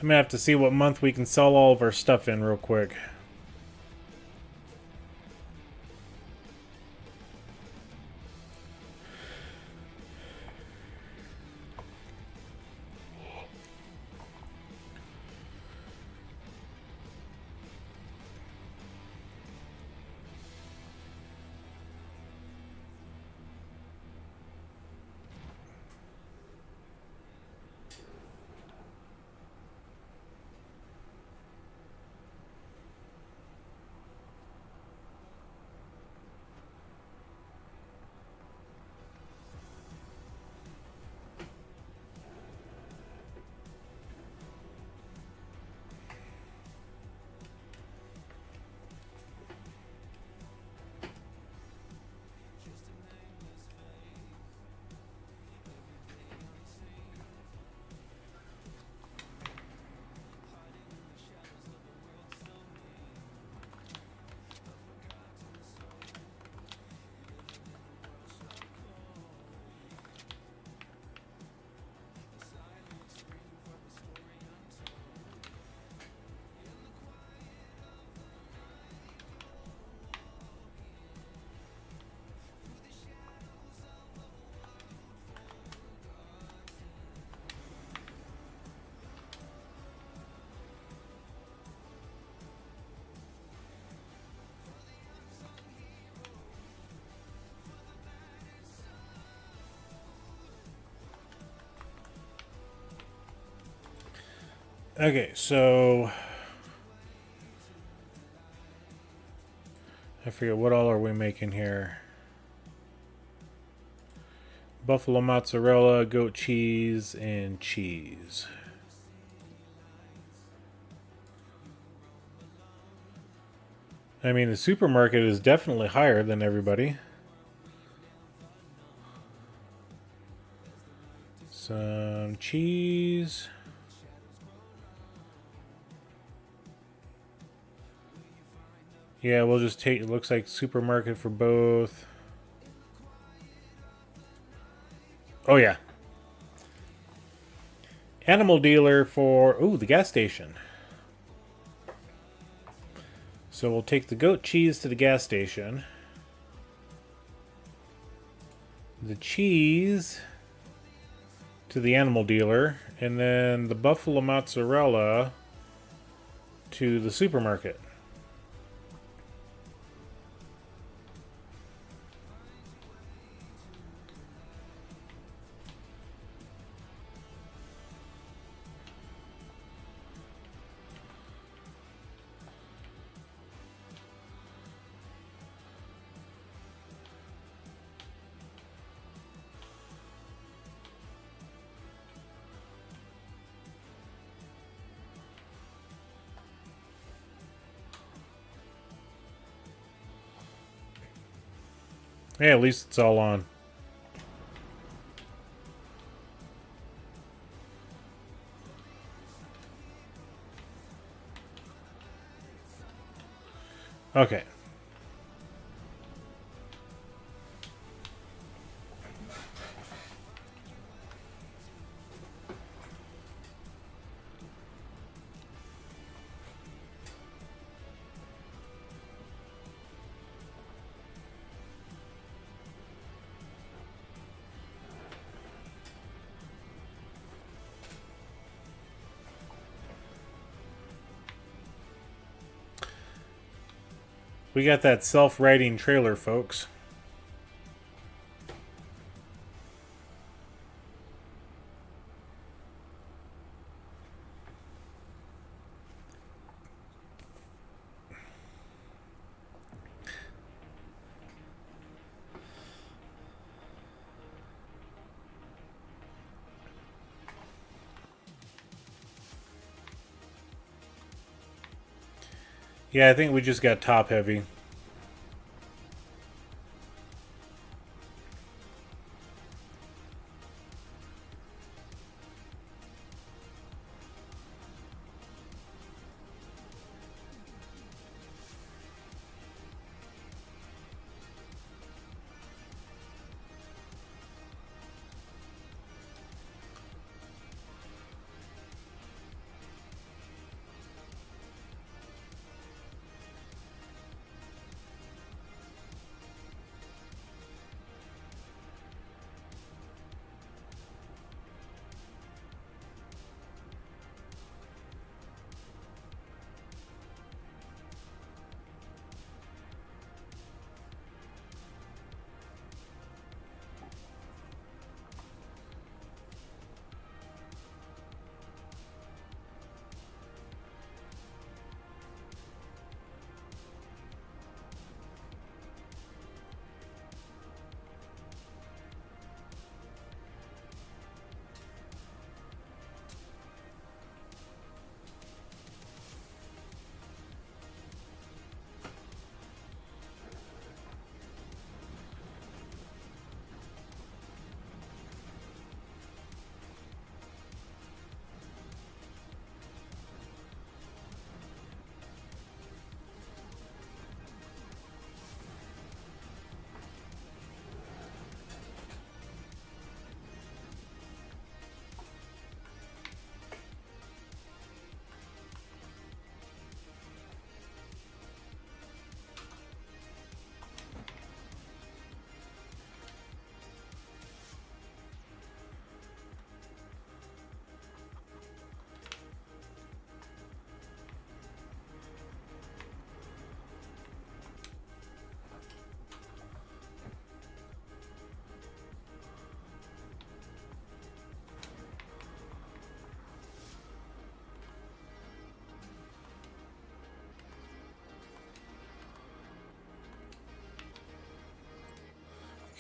I'm gonna have to see what month we can sell all of our stuff in real quick. Okay, so I forget what all are we making here. Buffalo mozzarella, goat cheese, and cheese. I mean, the supermarket is definitely higher than everybody. Some cheese. Yeah, we'll just take, it looks like supermarket for both. Oh yeah. Animal dealer for, ooh, the gas station. So we'll take the goat cheese to the gas station. The cheese to the animal dealer. And then the buffalo mozzarella to the supermarket. Yeah, at least it's all on. Okay. We got that self-riding trailer, folks. Yeah, I think we just got top heavy.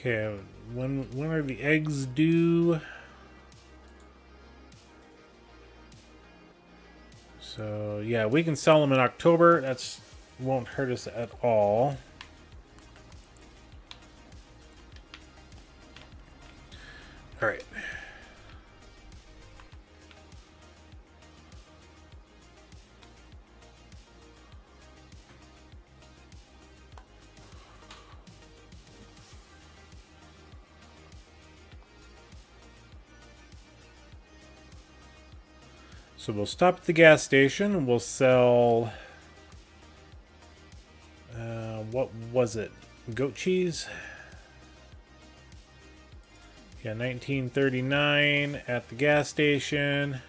Okay, when are the eggs due? So yeah, we can sell them in October. That's won't hurt us at all. All right. So we'll stop at the gas station. We'll sell. What was it? Goat cheese? Yeah, 1939 at the gas station.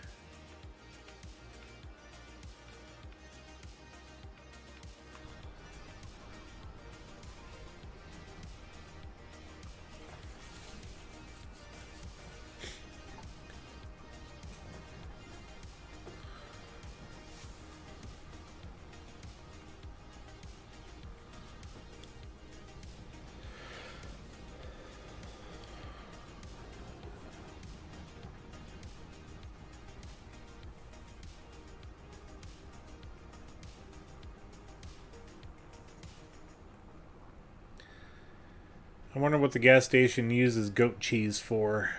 I wonder what the gas station uses goat cheese for.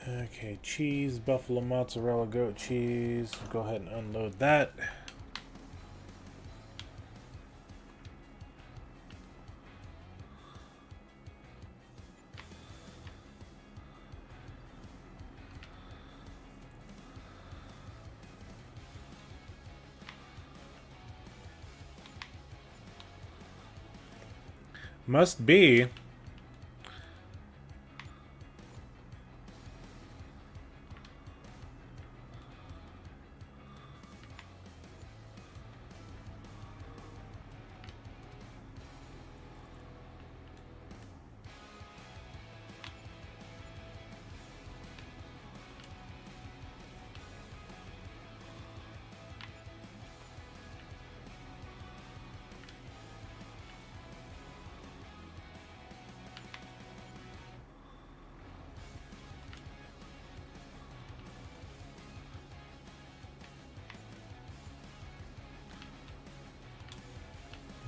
Okay, cheese, buffalo mozzarella, goat cheese. Go ahead and unload that. Must be.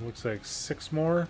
Looks like 6 more.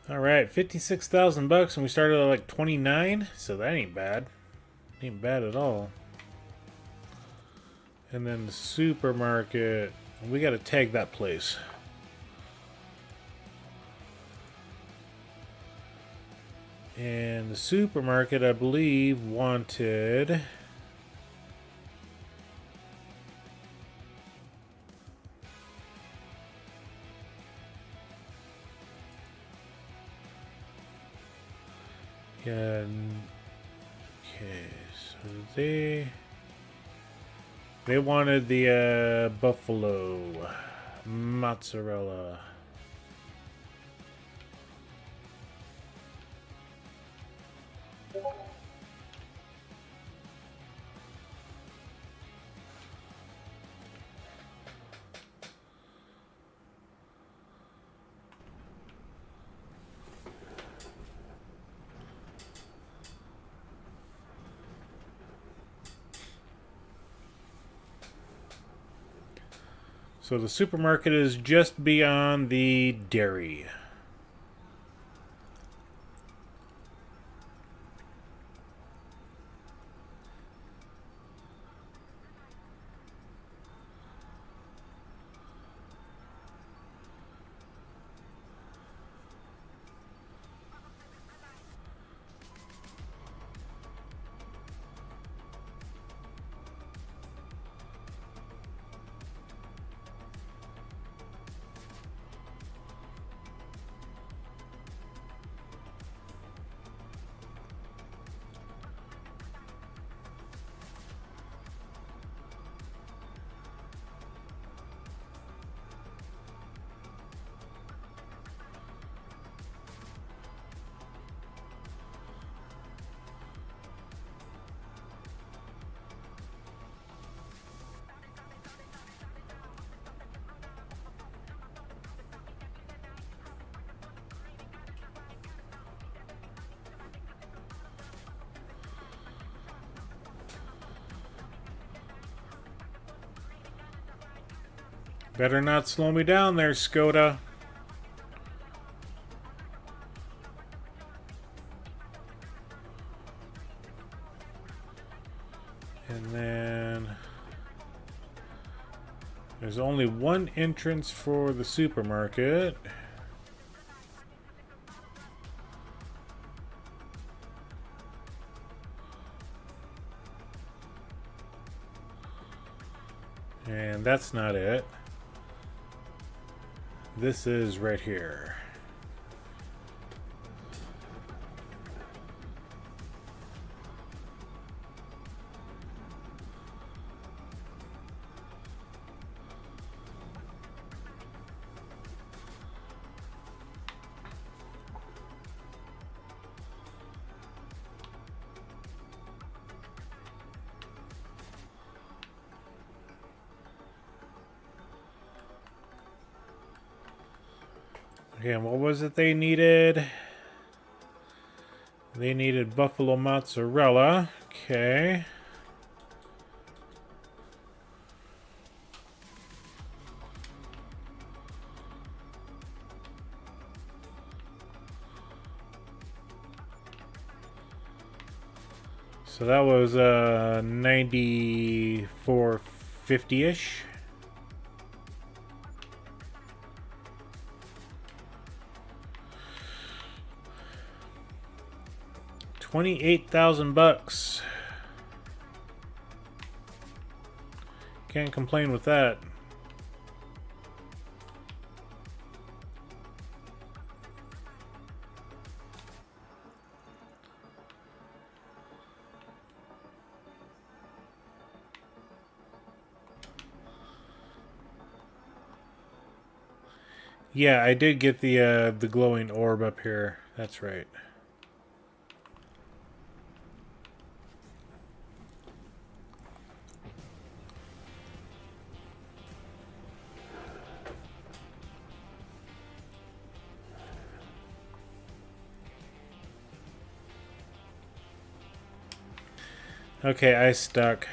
All right, 56,000 bucks, and we started at like 29, so that ain't bad. Ain't bad at all. And then the supermarket, we got to tag that place. And the supermarket, I believe, wanted. Yeah. Okay, so they wanted the buffalo mozzarella. So the supermarket is just beyond the dairy. Better not slow me down there, Skoda. And then there's only one entrance for the supermarket. And that's not it. This is right here. Okay, and what was it they needed? They needed buffalo mozzarella. Okay. So that was 94.50-ish. $28,000. Can't complain with that. Yeah, I did get the glowing orb up here. That's right. Okay, I stuck.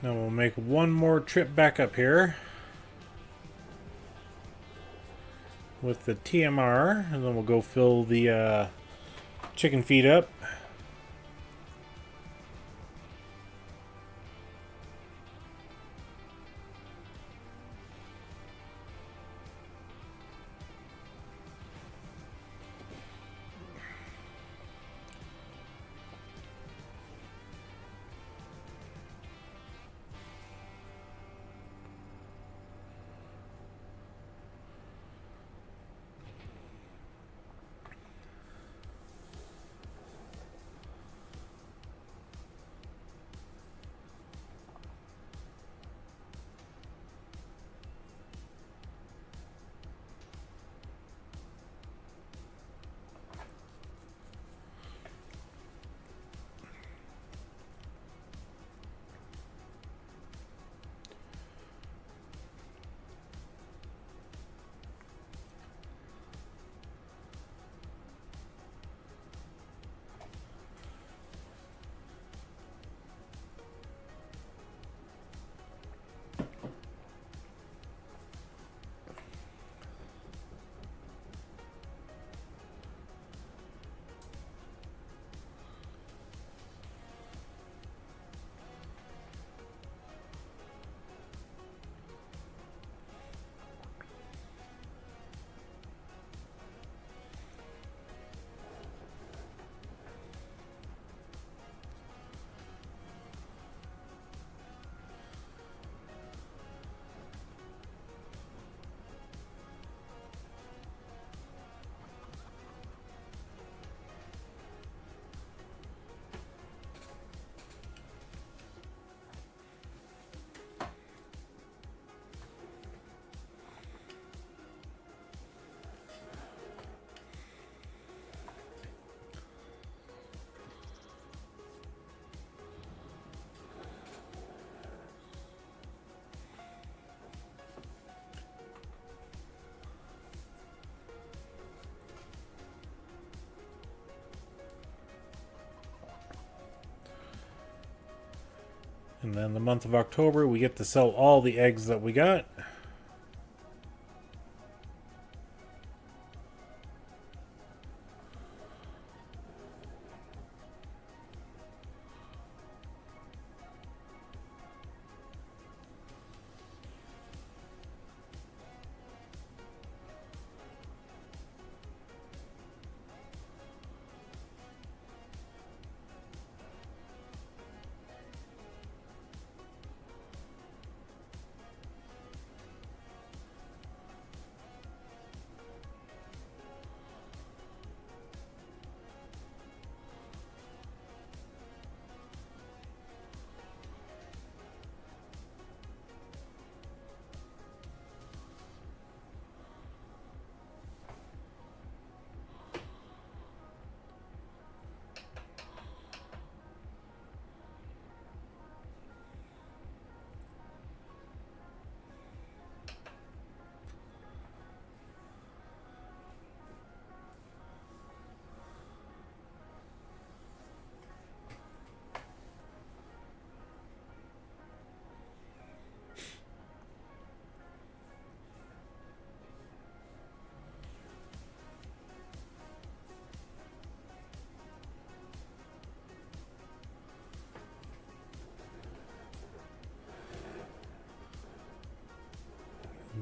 Now we'll make one more trip back up here with the TMR, and then we'll go fill the chicken feed up. And then the month of October, we get to sell all the eggs that we got.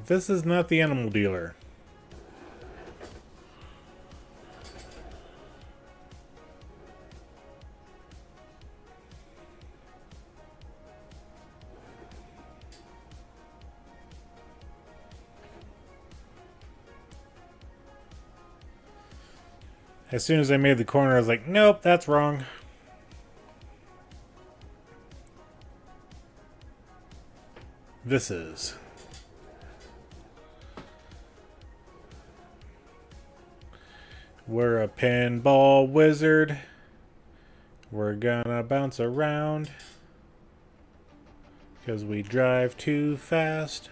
This is not the animal dealer. As soon as I made the corner, I was like, nope, that's wrong. This is. We're a pinball wizard. We're gonna bounce around 'cause we drive too fast.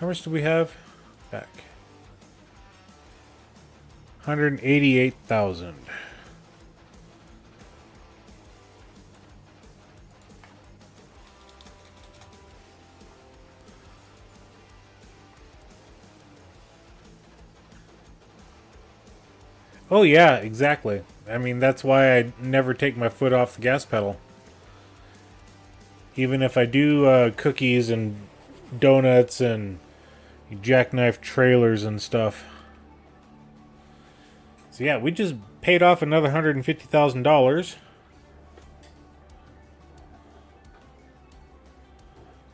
How much do we have back? 188,000. Oh yeah, exactly. I mean, that's why I never take my foot off the gas pedal. Even if I do cookies and donuts and jackknife trailers and stuff. So yeah, we just paid off another $150,000.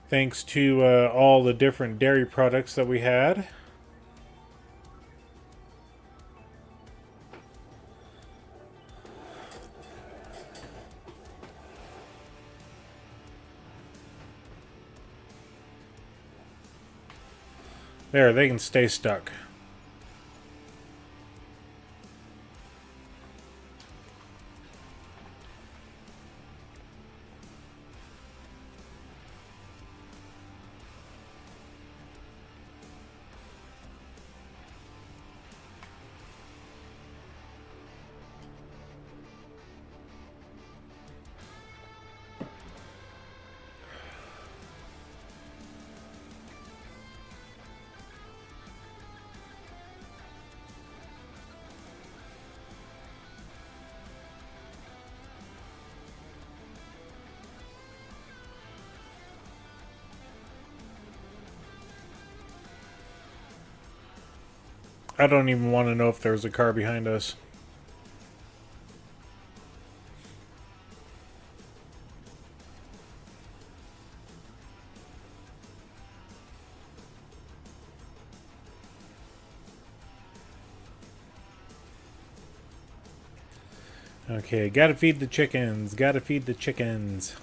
Thanks to all the different dairy products that we had. There, they can stay stuck. I don't even want to know if there's a car behind us. Okay, gotta feed the chickens. Gotta feed the chickens.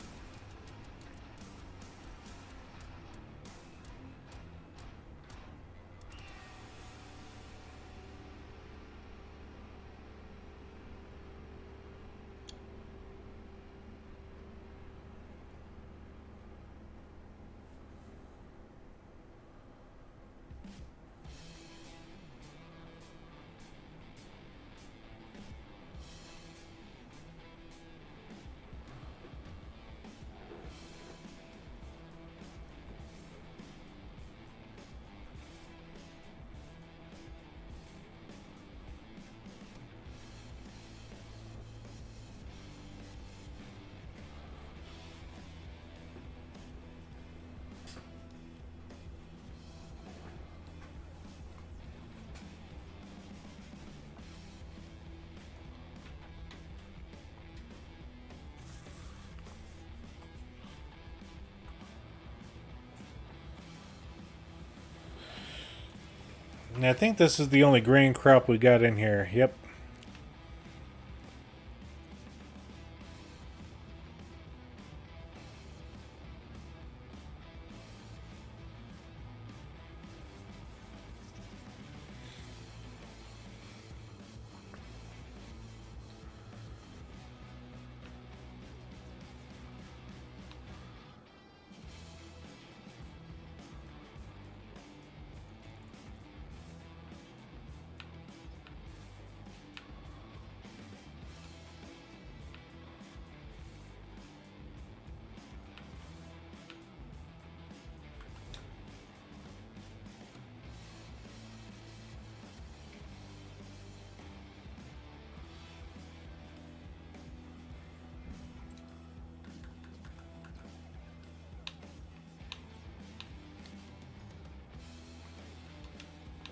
And I think this is the only grain crop we got in here. Yep.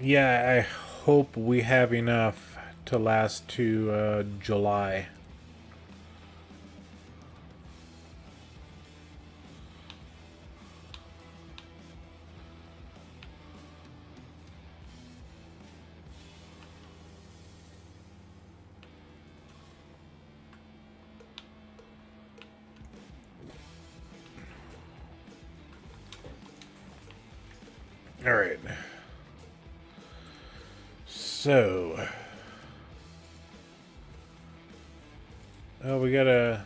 Yeah, I hope we have enough to last to July. All right. So, we got a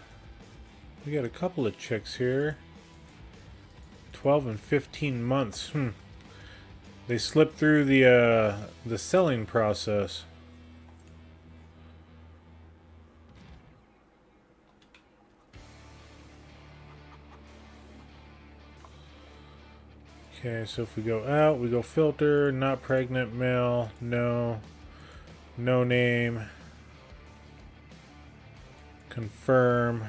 couple of chicks here. 12 and 15 months. They slipped through the selling process. Okay, so if we go out, we go filter, not pregnant male, no, no name, confirm.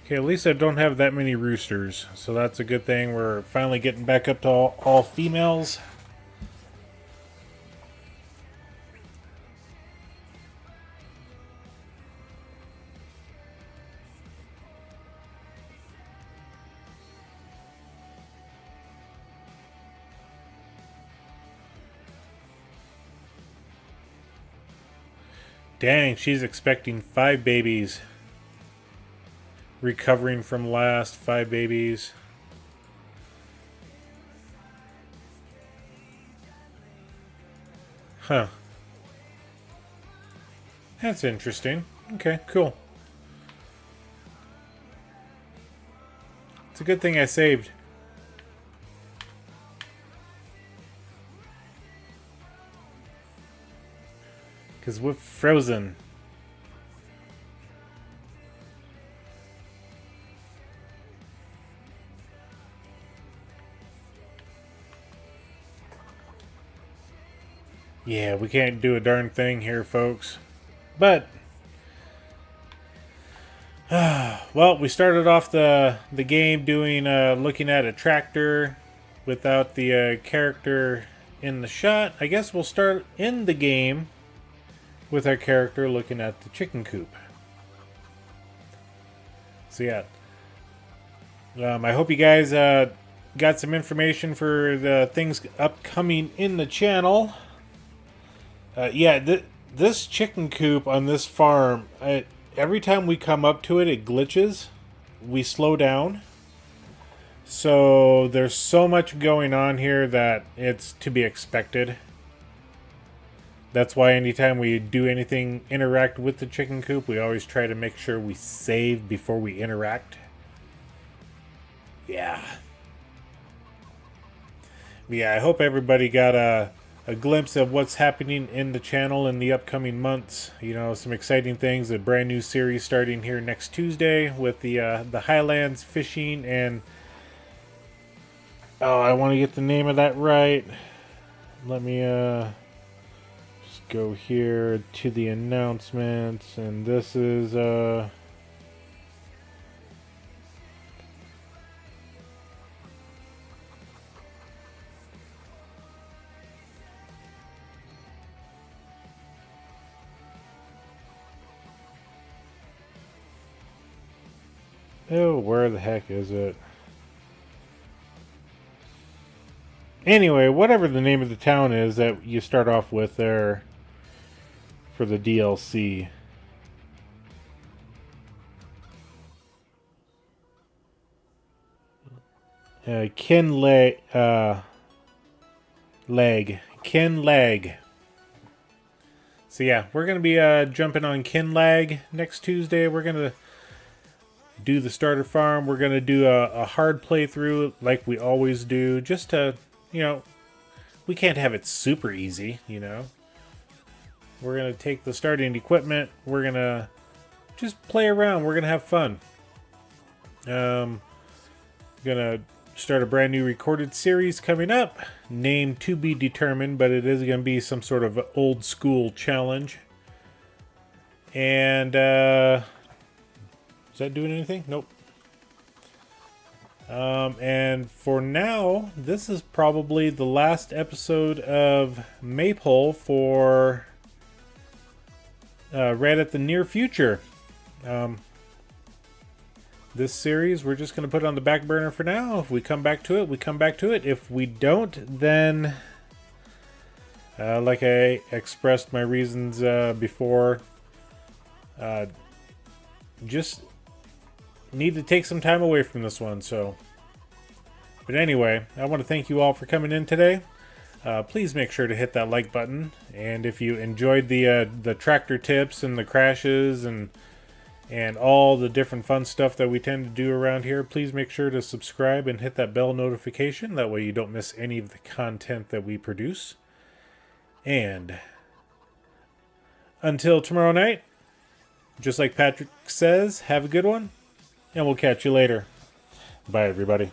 Okay, at least I don't have that many roosters, so that's a good thing. We're finally getting back up to all females. Dang, she's expecting 5 babies. Recovering from last 5 babies. Huh. That's interesting. Okay, cool. It's a good thing I saved. Because we're frozen. Yeah, we can't do a darn thing here, folks. But, well, we started off the game doing looking at a tractor without the character in the shot. I guess we'll start in the game with our character looking at the chicken coop. So yeah, I hope you guys got some information for the things upcoming in the channel. Yeah, this chicken coop on this farm, every time we come up to it, it glitches. We slow down. So there's so much going on here that it's to be expected. That's why anytime we do anything, interact with the chicken coop, we always try to make sure we save before we interact. Yeah. Yeah, I hope everybody got a glimpse of what's happening in the channel in the upcoming months. You know, some exciting things. A brand new series starting here next Tuesday with the Highlands fishing and... Oh, I want to get the name of that right. Let me just go here to the announcements, and this is oh, where the heck is it? Anyway, whatever the name of the town is that you start off with there for the DLC. Kinleg. So yeah, we're going to be jumping on Kinleg next Tuesday. We're going to do the starter farm. We're going to do a hard playthrough like we always do, just to, you know, we can't have it super easy, you know. We're going to take the starting equipment. We're going to just play around. We're going to have fun. Going to start a brand new recorded series coming up. Name to be determined, but it is going to be some sort of old school challenge. And, is that doing anything? Nope. And for now, this is probably the last episode of Maypole for right at the near future. This series, we're just going to put it on the back burner for now. If we come back to it, we come back to it. If we don't, then, like I expressed my reasons before, just need to take some time away from this one. So, but anyway, I want to thank you all for coming in today. Please make sure to hit that like button, and if you enjoyed the tractor tips and the crashes and all the different fun stuff that we tend to do around here, please make sure to subscribe and hit that bell notification. That way you don't miss any of the content that we produce. And until tomorrow night, just like Patrick says, have a good one, and we'll catch you later. Bye, everybody.